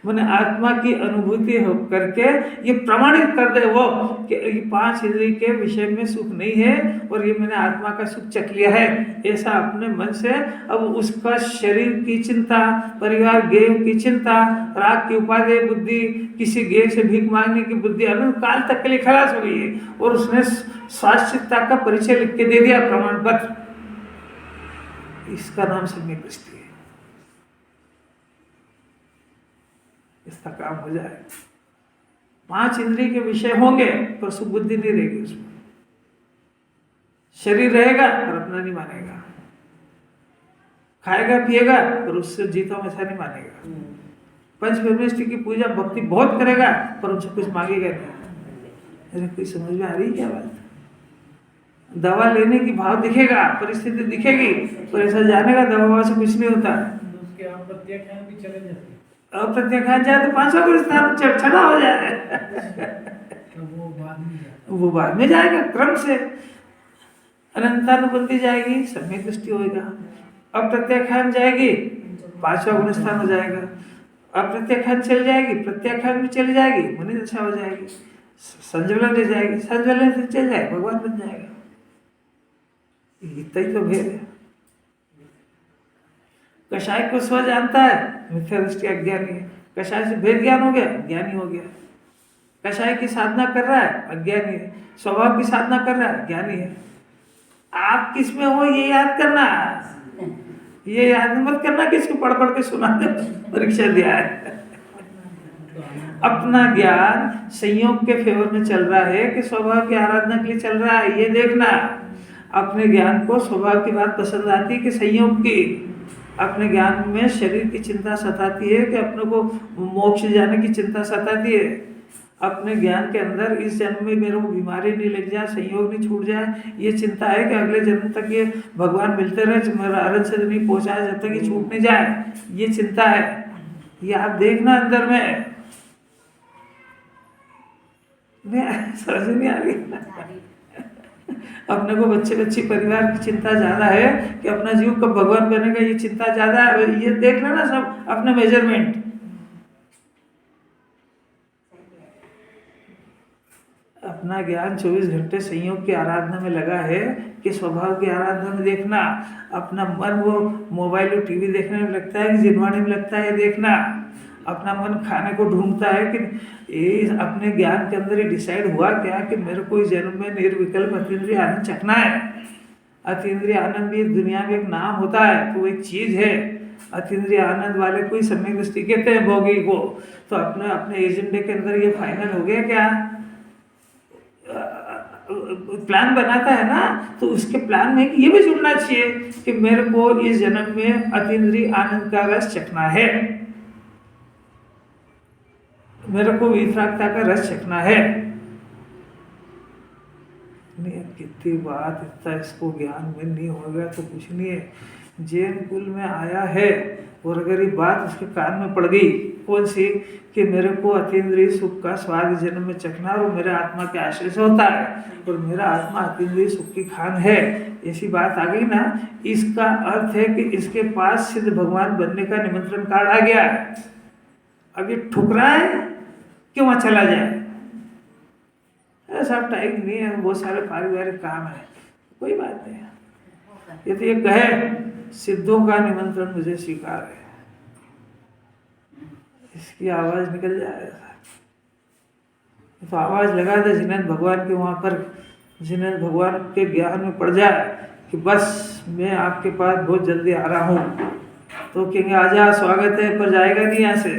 मैंने आत्मा की अनुभूति हो करके ये प्रमाणित कर दे वो कि ये पांच इंद्रिय के विषय में सुख नहीं है, और ये मैंने आत्मा का सुख चख लिया है, ऐसा अपने मन से। अब उसका शरीर की चिंता, परिवार गेय की चिंता, राग की उपादेय बुद्धि, किसी गेय से भीख मांगने की बुद्धि अनंत काल तक के लिए खलास हो गई है, और उसने शाश्वतता का परिचय लिख के दे दिया, प्रमाण पत्र। इसका नाम सम्यक दृष्टि है। इसका काम हो जाए। पांच इंद्रिय के विषय होंगे पर सुबुद्धि नहीं रहेगी उसमें। शरीर रहेगा पर अपना नहीं मानेगा, खाएगा पिएगा पर उससे जीता वैसा नहीं मानेगा। पंच परमेष्टि की पूजा भक्ति बहुत करेगा पर उनसे कुछ मांगेगा नहीं। अरे कोई समझ में आ रही क्या बात? दवा लेने की भाव दिखेगा, परिस्थिति दिखेगी, पर ऐसा जानेगा दवा से कुछ नहीं होता। उसके आप प्रत्याख्यान भी चले जाते, अब प्रत्याख्यान जाए तो 500 को स्थान छड़ा हो जाए, तो वो बाद में जाएगा क्रम से। अनंतानुबंधी जाएगी, सम्यक दृष्टि होएगा। अब प्रत्याख्यान जाएगी, 5वां गुण स्थान हो जाएगा। अब प्रत्याख्यान चल जाएगी, प्रत्याख्यान भी चली जाएगी, मनी दशा हो जाएगी। संज्वलन ले जाएगी, संज्वलन से चल जाए भगवान बन जाएगा। इतना ही तो भेद है। कषाय को स्व जानता है, मिथ्या दृष्टि अज्ञानी है। कषाय से भेद ज्ञान हो गया, ज्ञानी हो गया। कषाय की साधना कर रहा है, अज्ञानी है। स्वभाव की साधना कर रहा है, ज्ञानी है। आप किस में हो ये याद करना, ये याद मत करना कि इसको पढ़ पढ़ के सुना दे, परीक्षा दिया है। अपना ज्ञान संयोग के फेवर में चल रहा है कि स्वभाव की आराधना के लिए चल रहा है, ये देखना। अपने ज्ञान को स्वभाव की बात पसंद आती है कि संयोग की। अपने ज्ञान में शरीर की चिंता सताती है कि अपने को मोक्ष जाने की चिंता सताती है। अपने ज्ञान के अंदर इस जन्म में मेरे को बीमारी नहीं लग जाए, संयोग नहीं छूट जाए, ये चिंता है कि अगले जन्म तक ये भगवान मिलते रहे, मेरा अरहंत से नहीं पहुँचाए जब तक ये छूट नहीं जाए, ये चिंता है। ये आप देखना अंदर में समझ नहीं आ रही। अपने को बच्चे बच्ची परिवार की चिंता ज़्यादा है कि अपना जीव कब भगवान बनेगा, ये चिंता ज़्यादा है। ये देख लेना सब अपने मेजरमेंट। अपना ज्ञान 24 घंटे संयोग की आराधना में लगा है कि स्वभाव की आराधना में देखना। अपना मन वो मोबाइल और टीवी देखने में लगता है कि जिनवाणी में लगता है, देखना। अपना मन खाने को ढूंढता है कि ये अपने ज्ञान के अंदर ये डिसाइड हुआ क्या कि मेरे को इस जन्म में निर्विकल्प अतीन्द्रिय आनंद चखना है। अतीन्द्रिय आनंद भी दुनिया में एक नाम होता है, तो एक चीज़ है। अतीन्द्रिय आनंद वाले कोई सम्यक दृष्टि कहते हैं भोगी को। तो अपने एजेंडे के अंदर ये फाइनल हो गया क्या? प्लान बनाता है ना, तो उसके प्लान में ये भी जुड़ना चाहिए कि मेरे को इस जन्म में अतीन्द्रिय आनंद का रस चखना है, मेरे को वितरागता का रस चखना है। नहीं, कितनी बात, इतना इसको ज्ञान में नहीं होगा तो कुछ नहीं है। जैन कुल में आया है और अगर ये बात उसके कान में पड़ गई, कौन सी, कि मेरे को अतीन्द्रिय सुख का स्वाद जन्म में चखना और मेरे आत्मा के आश्रय से होता है और मेरा आत्मा अतीन्द्रिय सुख की खान है, ऐसी बात आ गई ना, इसका अर्थ है कि इसके पास सिद्ध भगवान बनने का निमंत्रण कार्ड आ गया है। अब ये ठुकराए कि वहाँ चला जाए, ऐसा टाइम नहीं है, बहुत सारे पारिवारिक काम है, कोई बात नहीं है। ये तो ये कहे सिद्धों का निमंत्रण मुझे स्वीकार है, इसकी आवाज निकल जाए, तो आवाज लगा दे जिन्हें भगवान के वहाँ पर, जिन्हें भगवान के ज्ञान में पड़ जाए कि बस मैं आपके पास बहुत जल्दी आ रहा हूँ, तो कहेंगे आजा, स्वागत है, पर जाएगा नहीं यहाँ से।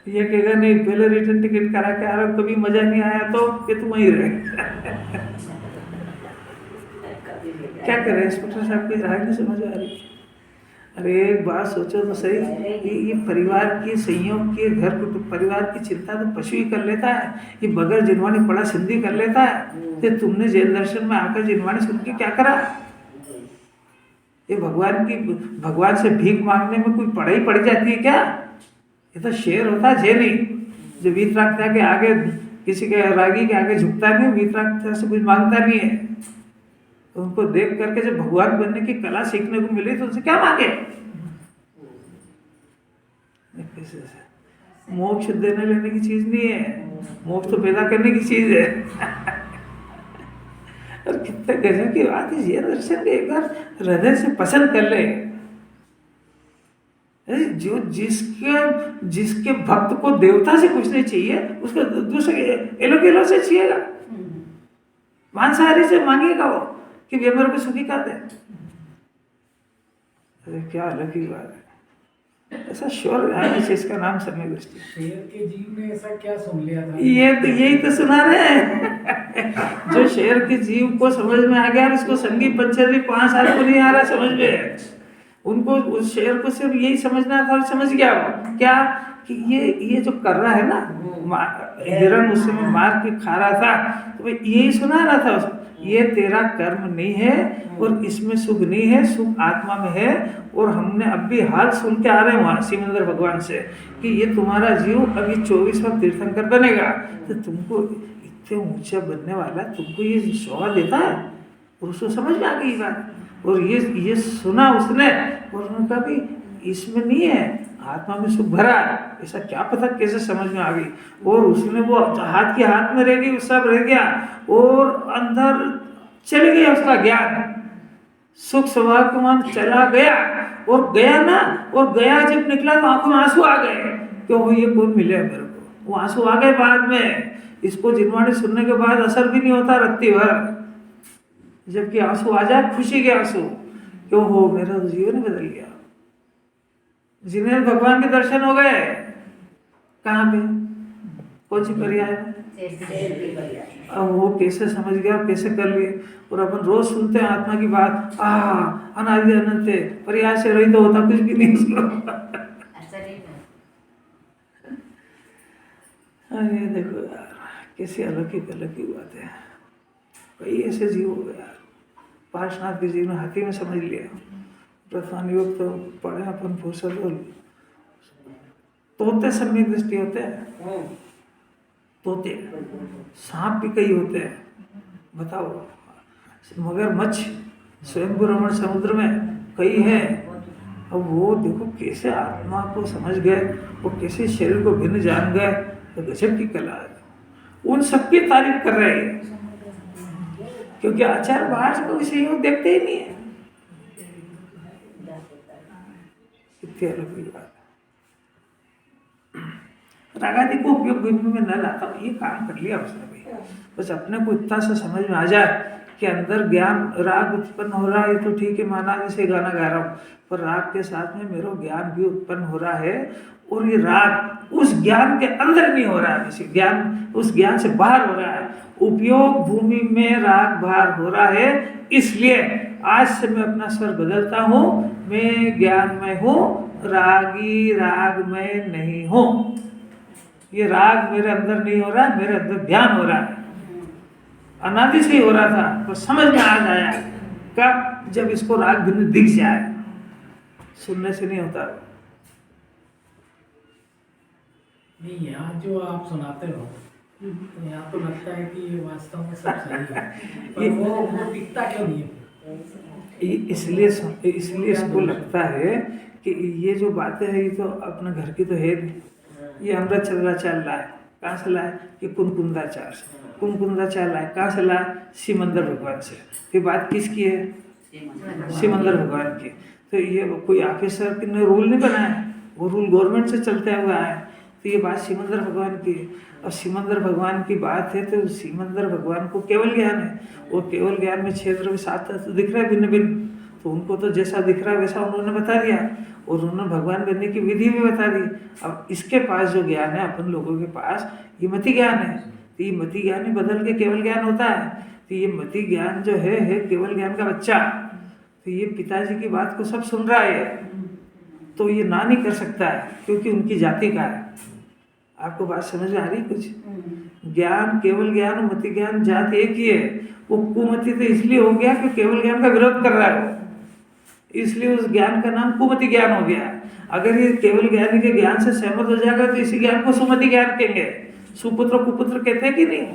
ये कहेगा नहीं, पहले रिटर्न टिकट करा के आ रहा हूँ, कभी मजा नहीं आया तो कि तुम वहीं रहे। क्या करें, इंस्पेक्टर साहब की राय नहीं समझ आ रही। अरे एक बात सोचो तो सही, ये परिवार की संयोग की, घर कुटुंब परिवार की चिंता तो पशु ही कर लेता है, ये बगैर जिनवाणी पढ़ा सिंधी कर लेता है। तो तुमने जैन दर्शन में आकर जिनवाणी सुन के क्या करा? ये भगवान से भीख मांगने में कोई पढ़ाई पड़ जाती है क्या? ये तो शेर होता है जैन ही, जो वीतरागता के आगे, किसी के रागी के आगे झुकता नहीं, वीतरागता से कुछ मांगता नहीं है। तो उनको देख करके जब भगवान बनने की कला सीखने को मिली तो उनसे क्या मांगे? मोक्ष देने लेने की चीज नहीं है, मोक्ष तो पैदा करने की चीज है। और कितने गजब की बात है, ये दर्शन के एक बार हृदय से पसंद कर ले। जो जिसके भक्त को देवता से कुछ नहीं चाहिए, उसको दूसरे एलो से चाहिएगा, मांसाहारी से मांगेगा वो कि वे मेरे को सुखी कर दे। अरे क्या अलग ही बात है, ऐसा श्योर है इसका नाम समय दृष्टि। शेर के जीव ने ऐसा क्या सुन लिया था? यही तो सुना रहे हैं। जो शेर के जीव को समझ में आ गया, उसको संगी पंचरी 5 साल को नहीं आ रहा समझ में, उनको उस शेर को सिर्फ यही समझना था और समझ गया वो क्या, कि ये जो कर रहा है ना, हिरण उस समय मार के खा रहा था, तो यही सुना रहा था उसको, ये तेरा कर्म नहीं है और इसमें सुख नहीं है, सुख आत्मा में है। और हमने अब भी हाल सुन के आ रहे हैं वहाँ सिमंदर भगवान से कि ये तुम्हारा जीव अभी 24वां तीर्थंकर बनेगा, तो तुमको इतने ऊंचा बनने वाला तुमको ये सौगात देता है। और उसको समझ में आ गई बात, और ये सुना उसने, और उन्होंने कहा भी इसमें नहीं है, आत्मा में सुख भरा है, ऐसा क्या पता कैसे समझ में आ गई। और उसने वो हाथ में रह गई, सब रह गया और अंदर चल गया उसका ज्ञान, सुख स्वभाव के मान चला गया। और गया ना, और गया जब निकला तो आंखों में आंसू आ गए, क्यों ये कौन मिले मेरे को, वो आंसू आ गए बाद में। इसको जिनवाणी सुनने के बाद असर भी नहीं होता रत्ती भर, जबकि आंसू आ जाए, खुशी के आंसू, क्यों हो मेरा जीवन बदल गया। जिन्हें भगवान के दर्शन हो गए, कहाँ पे, कौन सी पर्याय में, अब वो कैसे समझ गया, कैसे कर लिए। और अपन रोज सुनते हैं आत्मा की बात, अनादि अनंत है, पर्याय से रहित होता कुछ भी नहीं उसको। अरे देखो यार, कैसी अलग ही बात है। कई ऐसे जीव हो गए यार, पार्श्वनाथ के जीव ने हाथी में समझ लिया, प्रधान योग तो पढ़े अपन फुर्सत, तोते सम्यक दृष्टि होते हैं, तोते, सांप भी कई होते हैं, बताओ, मगरमच्छ स्वयं रमण समुद्र में कई हैं। अब वो देखो कैसे आत्मा को समझ गए, वो कैसे शरीर को भिन्न जान गए, तो गजब की कला है। उन सबकी तारीफ कर रहे हैं, क्योंकि आचार बाहर से कोई सहयोग देखते ही नहीं है। कितनी अलग हुई बात। रागादि को उपयोग में न लाता, ये काम कर लिया उसने भाई, बस अपने को इतना सा समझ में आ जाए कि अंदर ज्ञान राग उत्पन्न हो रहा है, तो ठीक है, माना जैसे गाना गा रहा हूँ, पर राग के साथ में मेरा ज्ञान भी उत्पन्न हो रहा है, और ये राग उस ज्ञान के अंदर नहीं हो रहा है, जैसे ज्ञान उस ज्ञान से बाहर हो रहा है। उपयोग भूमि में राग बाहर हो रहा है, इसलिए आज से मैं अपना स्वर बदलता हूँ, मैं ज्ञानमय हूँ, रागी रागमय नहीं हूँ। ये राग मेरे अंदर नहीं हो रहा, मेरे अंदर ध्यान हो रहा है, अनादि से ही हो रहा था, पर समझ में आज आया। कब? जब इसको राग भिन्न दिख जाए, सुनने से नहीं होता। नहीं, यहाँ जो आप सुनाते हो तो यहाँ तो लगता है कि ये वास्तव में सब सही है, पर वो दिखता क्यों नहीं है? इसलिए इसको लगता है कि ये जो बातें हैं ये तो अपने घर की तो है नहीं, ये अमृत चल रहा है। कहाँ से लाए? कि कुंकुंदाचार से। कुंकुंदाचार लाए कहाँ से लाए? सिमंदर भगवान से। फिर बात किसकी है? सिमंदर भगवान की। तो ये कोई ऑफिसर ने रूल नहीं बनाया, वो रूल गवर्नमेंट से चलते हुए आया। तो ये बात सिमंदर भगवान की। अब सिमंदर भगवान की बात है तो सिमंदर भगवान को केवल ज्ञान है, वो केवल ज्ञान में 6 द्रव्य 7 तत्व दिख रहा है भिन्न भिन्न, तो उनको तो जैसा दिख रहा है वैसा उन्होंने बता दिया, और उन्होंने भगवान बनने की विधि भी बता दी। अब इसके पास जो ज्ञान है, अपन लोगों के पास ये मति ज्ञान है, तो ये मति ज्ञान ही बदल के केवल ज्ञान होता है। तो ये मति ज्ञान जो है केवल ज्ञान का बच्चा। तो ये पिताजी की बात को सब सुन रहा है, तो ये ना नहीं कर सकता है, क्योंकि उनकी जाति का है। आपको बात समझ में आ रही कुछ? ज्ञान केवल ज्ञान और मति ज्ञान जात एक ही है। वो कुमति तो इसलिए हो गया कि केवल ज्ञान का विरोध कर रहा है वो, इसलिए उस ज्ञान का नाम कुमति ज्ञान हो गया। अगर ये केवल ज्ञानी के ज्ञान से सहमत हो जाएगा तो इसी ज्ञान को सुमति ज्ञान कहेंगे। सुपुत्र कुपुत्र कहते हैं कि नहीं?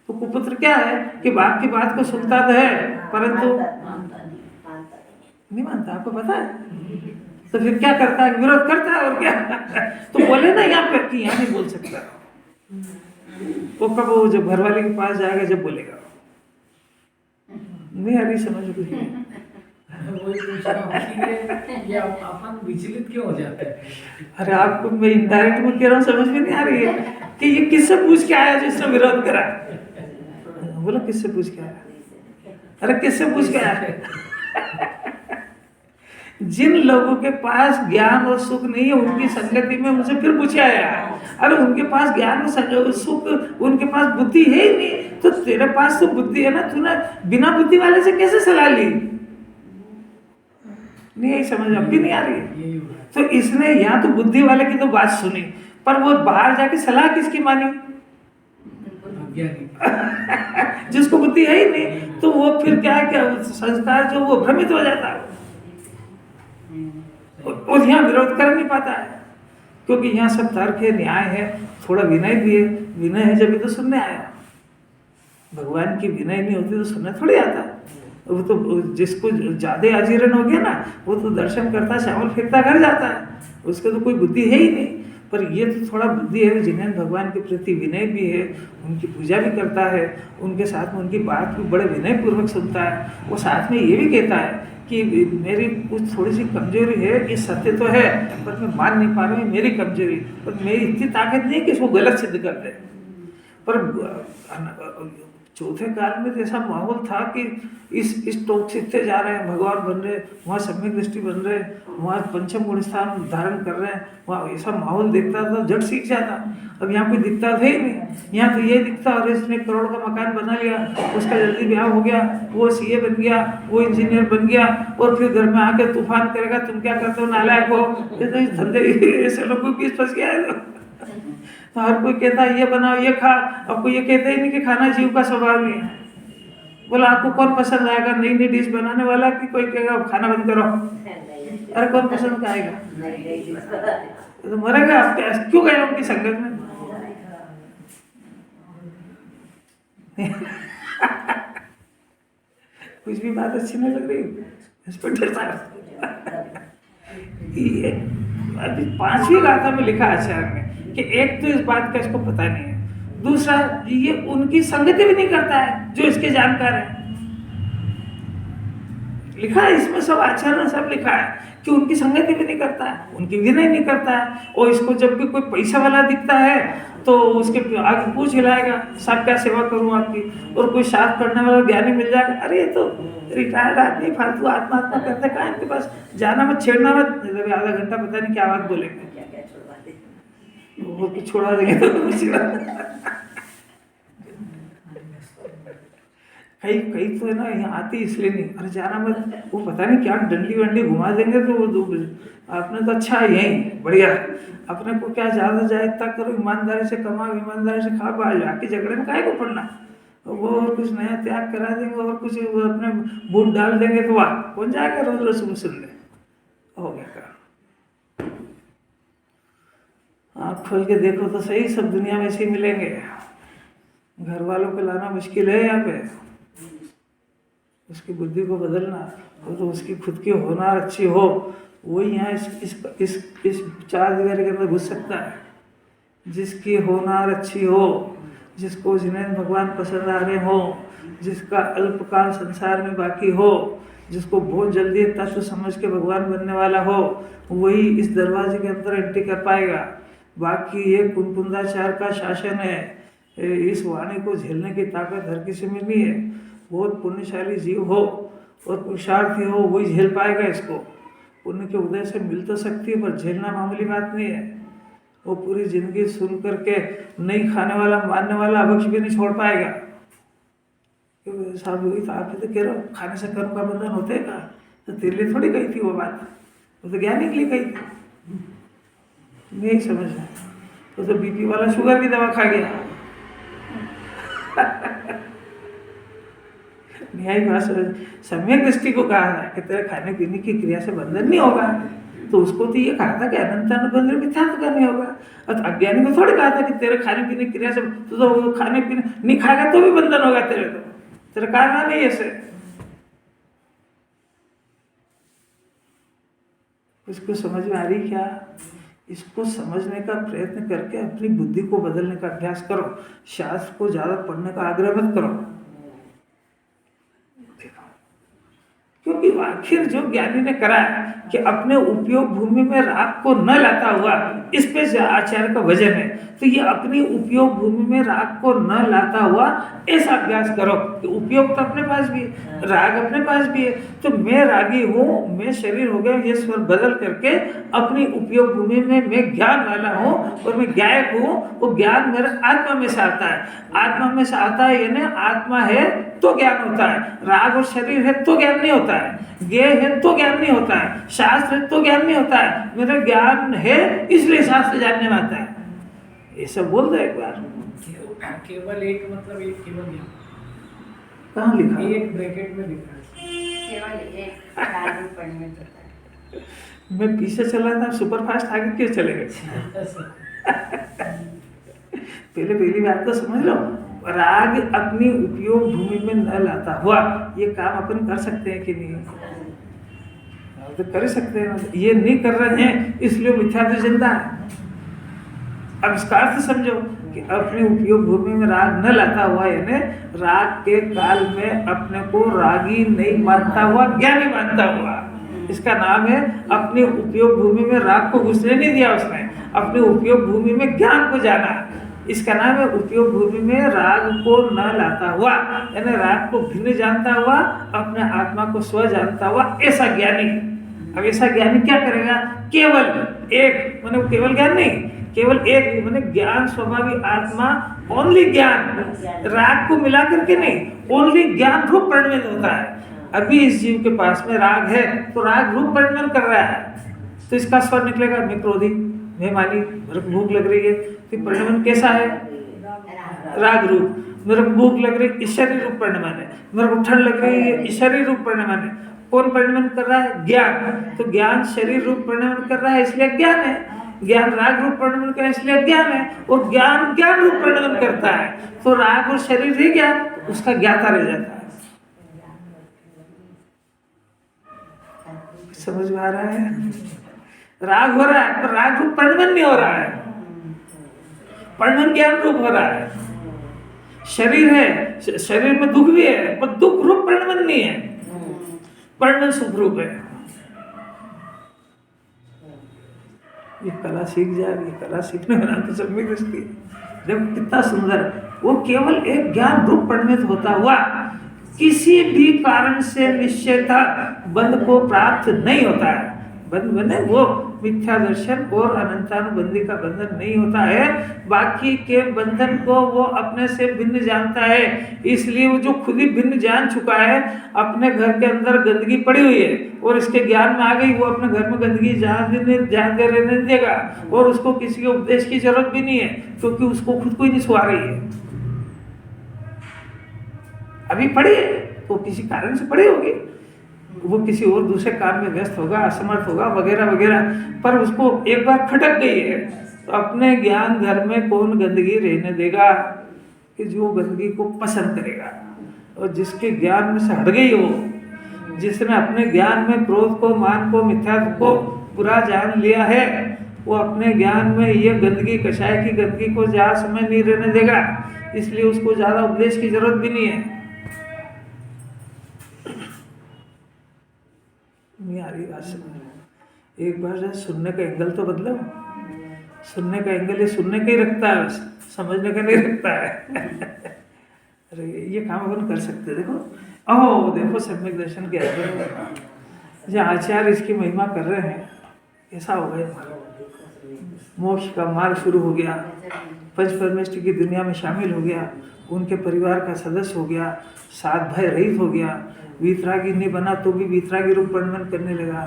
तो कुपुत्र क्या है कि बाप की बात को सुनता तो है परंतु नहीं मानता। आपको पता है? तो फिर क्या करता है? विरोध करता है, और क्या? तो बोले ना यहाँ पे कि यहाँ नहीं बोल सकता। वो कब वो जब घर वाले के पास जाएगा जब बोलेगा। नहीं आ रही समझ कुछ? वही पूछ रहा हूँ कि ये अपन विचलित क्यों हो जाते हैं? अरे आपको मैं इनडायरेक्ट में कह रहा हूँ, समझ में नहीं आ रही है कि ये किससे पूछ के आया जिसने विरोध करा? बोलो किससे पूछ के आया? अरे किससे पूछ के आया? जिन लोगों के पास ज्ञान और सुख नहीं है उनकी संगति में मुझे फिर पूछा आया। अरे उनके पास ज्ञान और सुख, उनके पास बुद्धि है ही नहीं, तो तेरे पास तो बुद्धि है ना, तूने बिना बुद्धि वाले से कैसे सलाह ली? नहीं यही समझ अब भी नहीं आ रही है। तो इसने यहाँ तो बुद्धि वाले की तो बात सुनी, पर वो बाहर जाके सलाह किसकी मानी? जिसको बुद्धि है ही नहीं, तो वो फिर क्या संस्कार जो वो भ्रमित हो जाता है, और यहाँ विरोध कर नहीं पाता है, क्योंकि यहाँ सब तर्क है, न्याय है, थोड़ा विनय भी है। विनय है जब तो सुनने आया। भगवान की विनय नहीं होती तो सुनने थोड़ी आता। वो तो जिसको ज्यादा आजीर्ण हो गया ना, वो तो दर्शन करता श्यामल फिरता घर जाता है, उसको तो कोई बुद्धि है ही नहीं। पर ये तो थोड़ा बुद्धि है, जिन्हें भगवान के प्रति विनय भी है, उनकी पूजा भी करता है, उनके साथ में उनकी बात भी बड़े विनय पूर्वक सुनता है। वो साथ में ये भी कहता है कि मेरी कुछ थोड़ी सी कमजोरी है, ये सत्य तो है पर मैं मान नहीं पा रहा हूँ, मेरी कमजोरी, पर मेरी इतनी ताकत नहीं है कि इसको गलत सिद्ध कर दे। पर चौथे काल में तो ऐसा माहौल था कि इस टोक सीखते जा रहे हैं, भगवान बन रहे, वहाँ सम्यक दृष्टि बन रहे, वहाँ पंचम गुण स्थान धारण कर रहे हैं, वहाँ ऐसा माहौल देखता था झट सीख जाता। अब यहाँ कोई दिखता था ही नहीं, यहाँ तो ये दिखता और इसने करोड़ का मकान बना लिया, उसका जल्दी ब्याह हो गया, वो सीए बन गया, वो इंजीनियर बन गया, और फिर घर में आके तूफान करेगा, तुम क्या करते हो नालायक हो। ये तो इस धंधे ऐसे लोगों की फंस गया है। तो हर कोई कहता है ये बनाओ ये खा, अब कोई ये कहता ही नहीं कि खाना जीव का स्वभाव नहीं है। बोला आपको कौन पसंद आएगा, नई नई डिश बनाने वाला कि कोई कहेगा खाना बंद करो? अरे कौन पसंद आएगा? तो मरेगा। आप क्यों गए उनकी संगत में? कुछ भी बात अच्छी नहीं लग रही इंस्पेक्टर साहब। ये अभी 5वीं गाथा में लिखा आचार्य ने कि एक तो इस बात का इसको पता नहीं है, दूसरा ये उनकी संगति भी नहीं करता है जो इसके जानकार है। लिखा है इसमें, सब आचरण सब लिखा है कि उनकी संगति भी नहीं करता है, उनकी विनय नहीं करता है। और इसको जब भी कोई पैसा वाला दिखता है तो उसके आगे पूछ हिलाएगा, साहब क्या सेवा करूं आपकी। और कोई साथ पढ़ने वाला ज्ञानी मिल जाएगा, अरे ये तो रिटायर्ड आदमी फालतू आत्मा करते कहाँ, इनके पास जाना मत, छेड़ना मत, आधा घंटा पता नहीं क्या बात बोलेंगे, क्या क्या छुड़वा दे। वो कुछ छोड़ा देंगे तो कुछ कई तो है ना यहाँ आती इसलिए नहीं, अरे जाना मत, वो पता नहीं क्या डंडी वंडी घुमा देंगे तो वो आपने तो अच्छा है यहीं बढ़िया, अपने को क्या ज़्यादा जाए इतना करो, ईमानदारी से कमाओ, ईमानदारी से खा पाओ, जाके झगड़े में काहे को पड़ना। वो और कुछ नया त्याग करा देंगे और कुछ अपने बूट डाल देंगे तो वाह, कौन जाएगा रोज रोज सुबह सुनने, हो गया काम। आँख खोल के देखो तो सही, सब दुनिया में ऐसे ही मिलेंगे। घर वालों को लाना मुश्किल है यहाँ पे, उसकी बुद्धि को बदलना हो तो उसकी खुद की होनार अच्छी हो, वही यहाँ इस चार दीवारी के अंदर घुस सकता है। जिसकी होनार अच्छी हो, जिसको जिन्हें भगवान पसंद आ रहे हो, जिसका अल्पकाल संसार में बाकी हो, जिसको बहुत जल्दी तत्व समझ के भगवान बनने वाला हो, वही इस दरवाजे के अंदर एंट्री कर पाएगा। बाकी ये कुंकुंदाचार का शासन है, इस वाणी को झेलने की ताकत हर किसी में नहीं है। बहुत पुण्यशाली जीव हो और पुरुषार्थी हो वही झेल पाएगा इसको। पुण्य के उदय से मिल तो सकती है पर झेलना मामूली बात नहीं है। वो पूरी जिंदगी सुन करके नहीं खाने वाला मानने वाला अभक्ष भी नहीं छोड़ पाएगा। क्योंकि साहब वही तो आप तो कह रहे हो खाने से कर्म का बंधन होते का, तो तेरे लिए थोड़ी कही थी वो बात, वो तो ज्ञानी के लिए कही थी, नहीं समझ रहा। तो बीपी वाला शुगर की दवा खा गया। न्याय भाषा सम्यक दृष्टि को कहा है कि तेरे खाने पीने की क्रिया से बंधन नहीं होगा, तो उसको तो ये कहा था कि अनंत अनुबंध मिथ्यात्व का नहीं होगा। और अज्ञानी को थोड़ी कहा था कि तेरे खाने पीने की क्रिया से तो खाने पीने नहीं खाएगा तो भी बंधन होगा तेरे, तो तेरा कारण नहीं ऐसे। इसको समझ में आ रही क्या? इसको समझने का प्रयत्न करके अपनी बुद्धि को बदलने का अभ्यास करो। शास्त्र को ज्यादा पढ़ने का आग्रह मत करो, क्योंकि आखिर जो ज्ञानी ने करा कि अपने उपयोग भूमि में राग को न लाता हुआ, इस पे आचार्य का वजन है। तो ये अपनी उपयोग भूमि में राग को न लाता हुआ ऐसा अभ्यास करो कि उपयोग तो अपने पास भी है, राग अपने पास भी है। तो मैं रागी हूँ, मैं शरीर हो गया, ये स्वर बदल करके अपनी उपयोग भूमि में मैं ज्ञान वाला हूँ और मैं गायक हूँ। वो ज्ञान मेरे आत्मा में से आता है, आत्मा में से आता है, यानी आत्मा है तो ज्ञान होता है। राग और शरीर है तो ज्ञान नहीं होता है, ज्ञेय है तो ज्ञान नहीं होता है, शास्त्र है तो ज्ञान नहीं होता है। मेरा ज्ञान है इसलिए शास्त्र जानने में आता है। ये सब बोल दो एक बार। केवल एक मतलब एक केवल ज्ञान कहाँ लिखा? एक ब्रैकेट में लिखा है केवल एक लाल रूप पढ़ने में होता है। मैं पीछे चला था, सुपर फास्ट आगे क्यों चले गए? पहली बात तो समझ लो, राग अपनी उपयोग भूमि में न लाता हुआ ये काम अपन कर सकते हैं कि नहीं? तो कर सकते हैं। ये नहीं कर रहे हैं इसलिए मिथ्यात्व जिंदा है। अब इसका अर्थ समझो कि अपनी उपयोग भूमि में राग न लाता हुआ, यानी राग के काल में अपने को रागी नहीं मानता हुआ, ज्ञानी मानता हुआ, इसका नाम है अपनी उपयोग भूमि में राग को घुसने नहीं दिया उसने, अपनी उपयोग भूमि में ज्ञान को जाना, इसका नाम है उपयोग भूमि में राग को न लाता हुआ, यानी राग को भिन्न जानता हुआ, अपने आत्मा को स्व जानता हुआ, ऐसा ज्ञानी। अब ऐसा ज्ञानी क्या करेगा? केवल एक, माने केवल ज्ञान नहीं, केवल एक माने ज्ञान स्वाभाविक आत्मा, ओनली ज्ञान, राग को मिला करके नहीं, ओनली ज्ञान रूप परिणमित होता है। अभी इस जीव के पास में राग है तो राग रूप परिणमन कर रहा है, तो इसका स्वर निकलेगा मैं क्रोधी, मैं मानी, मेरे को भूख लग रही है, तो परिणमन कैसा है? राग रूप। मेरे को भूख लग रही है, ईश्वरी रूप परिणमन है। मेरे को ठंड लग रही है, ईश्वरी रूप परिणमन है। कौन परिणमन कर रहा है? ज्ञान। तो ज्ञान शरीर रूप परिणमन कर रहा है इसलिए ज्ञान है, ज्ञान राग रूप परिणमन कर रहा है इसलिए ज्ञान है, और ज्ञान ज्ञान रूप परिणमन करता है। तो राग और शरीर रह गया, उसका ज्ञाता रह जाता है। समझ में आ रहा है? राग हो रहा है पर राग रूप परिणमन नहीं हो रहा है, परिणमन ज्ञान रूप हो रहा है। शरीर है, शरीर में दुख भी है पर दुख रूप परिणमन नहीं है। वर्णन सुखरूप है। ये कला सीख जाए, ये कला सीखने वाला तो सम्यक दृष्टि। देखो कितना सुंदर, वो केवल एक ज्ञान रूप परिणत होता हुआ किसी भी कारण से निश्चयता बंध को प्राप्त नहीं होता है। बंध बने वो मिथ्या दर्शन और अनंतानुबंधी का बंधन नहीं होता है। बाकी के बंधन को वो अपने से भिन्न जानता है, इसलिए वो जो खुद ही भिन्न जान चुका है, अपने घर के अंदर गंदगी पड़ी हुई है और इसके ज्ञान में आ गई, वो अपने घर में गंदगी जान दे रहने देगा और उसको किसी के उपदेश की जरूरत भी नहीं है, क्योंकि उसको खुद को ही नहीं छुआ रही है। अभी पड़ी है तो किसी कारण से पड़ी होगी, वो किसी और दूसरे काम में व्यस्त होगा, असमर्थ होगा वगैरह वगैरह, पर उसको एक बार खटक गई है तो अपने ज्ञान घर में कौन गंदगी रहने देगा कि जो गंदगी को पसंद करेगा। और जिसके ज्ञान में से हट गई हो, जिसने अपने ज्ञान में क्रोध को, मान को, मिथ्यात्व को बुरा जान लिया है, वो अपने ज्ञान में ये गंदगी, कषाय की गंदगी को ज़्यादा समय नहीं रहने देगा, इसलिए उसको ज़्यादा उपदेश की जरूरत भी नहीं है। नहीं आ रही बात समझ। एक बार जब सुनने का एंगल तो बदलो, सुनने का एंगल ये सुनने का ही रखता है, बस समझने का नहीं रखता है। अरे ये काम अपन कर सकते, देखो ओह देखो सम्यक दर्शन के आगे जो आचार्य इसकी महिमा कर रहे हैं, ऐसा हो गया मोक्ष का मार्ग शुरू हो गया, पंच परमेष्टि की दुनिया में शामिल हो गया, उनके परिवार का सदस्य हो गया, साथ भय रहित हो गया, वीतरागी नहीं बना तो भी वीतरागी रूप वर्णन करने लगा,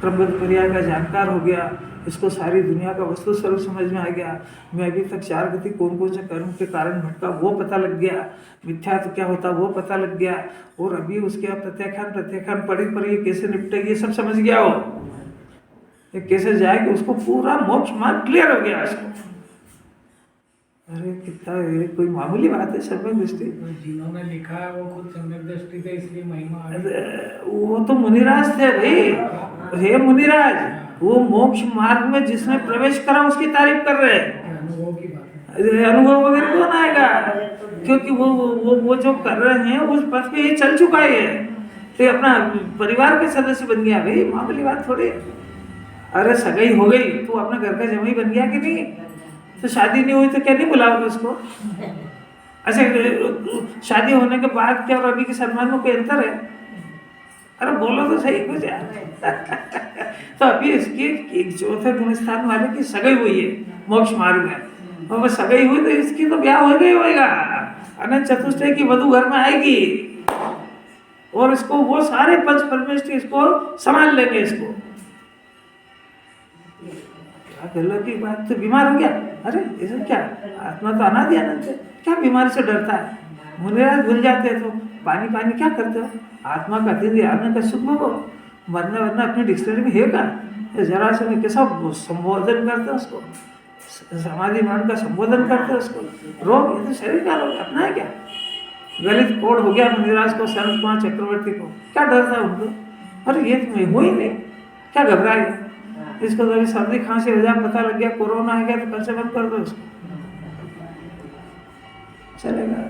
क्रमबद्ध पर्याय का जानकार हो गया, इसको सारी दुनिया का वस्तु स्वरूप समझ में आ गया। मैं अभी तक चार गति कौन कौन से कर्म के कारण भटका वो पता लग गया, मिथ्या तो क्या होता वो पता लग गया, और अभी उसके प्रत्याख्यान पड़ी पर ये कैसे निपटेगी ये सब समझ गया हो, ये कैसे जाएगी, उसको पूरा मोक्ष मार्ग क्लियर हो गया उसको। अरे कितना ये कोई मामूली बात है सम्यक दृष्टि। जिन्होंने लिखा है वो खुद सम्यक दृष्टि थे, इसलिए महिमा। वो तो मुनिराज थे भाई, हे मुनिराज, वो मोक्ष मार्ग में जिसने प्रवेश करा उसकी तारीफ कर रहे हैं। अनुभव की बात है, अनुभव वगैरह कौन आएगा, क्योंकि वो जो कर रहे हैं उस पथ पे ये चल चुका है, तो अपना परिवार के सदस्य बन गया भाई, मामूली बात थोड़ी। अरे सगाई हो गई तो अपने घर का जमाई बन गया कि नहीं, तो शादी नहीं हुई तो क्या नहीं बुलाओगे उसको। अच्छा शादी होने के बाद क्या और अभी के सम्मान में कोई अंतर है? अरे बोलो तो सही कुछ यार। तो अभी इसकी चौथे गुण स्थान वाले की सगाई हुई है मोक्ष मार्ग में, और बस सगाई हुई तो इसकी तो ब्याह हो गई होगा, अनंत चतुष्टय की वधू घर में आएगी और इसको वो सारे पंच परमेष्टि इसको संभाल लेंगे। इसको की बात तो बीमार हो गया, अरे ऐसा क्या, आत्मा तो अनादि अनंत है, क्या बीमारी से डरता है? मुनिराज भूल जाते हैं तो पानी पानी क्या करते हो, आत्मा का अतिथि आनंद का सुख भोगो, मरना वरना अपनी डिक्शनरी में है का, जरा से में कैसा संबोधन करते हैं उसको, समाधि मरण का संबोधन करते हैं उसको। रोग ये तो शरीर का रोग, अपना है क्या? गलित कोड हो गया मुनिराज को, शरद कुमार चक्रवर्ती को, क्या डर था उनको? अरे ये तो हो ही नहीं, क्या घबराए? इसको तो सर्दी खांसी हो जाए, पता लग गया कोरोना है क्या, तो कल से बंद कर दो उसको, चलेगा।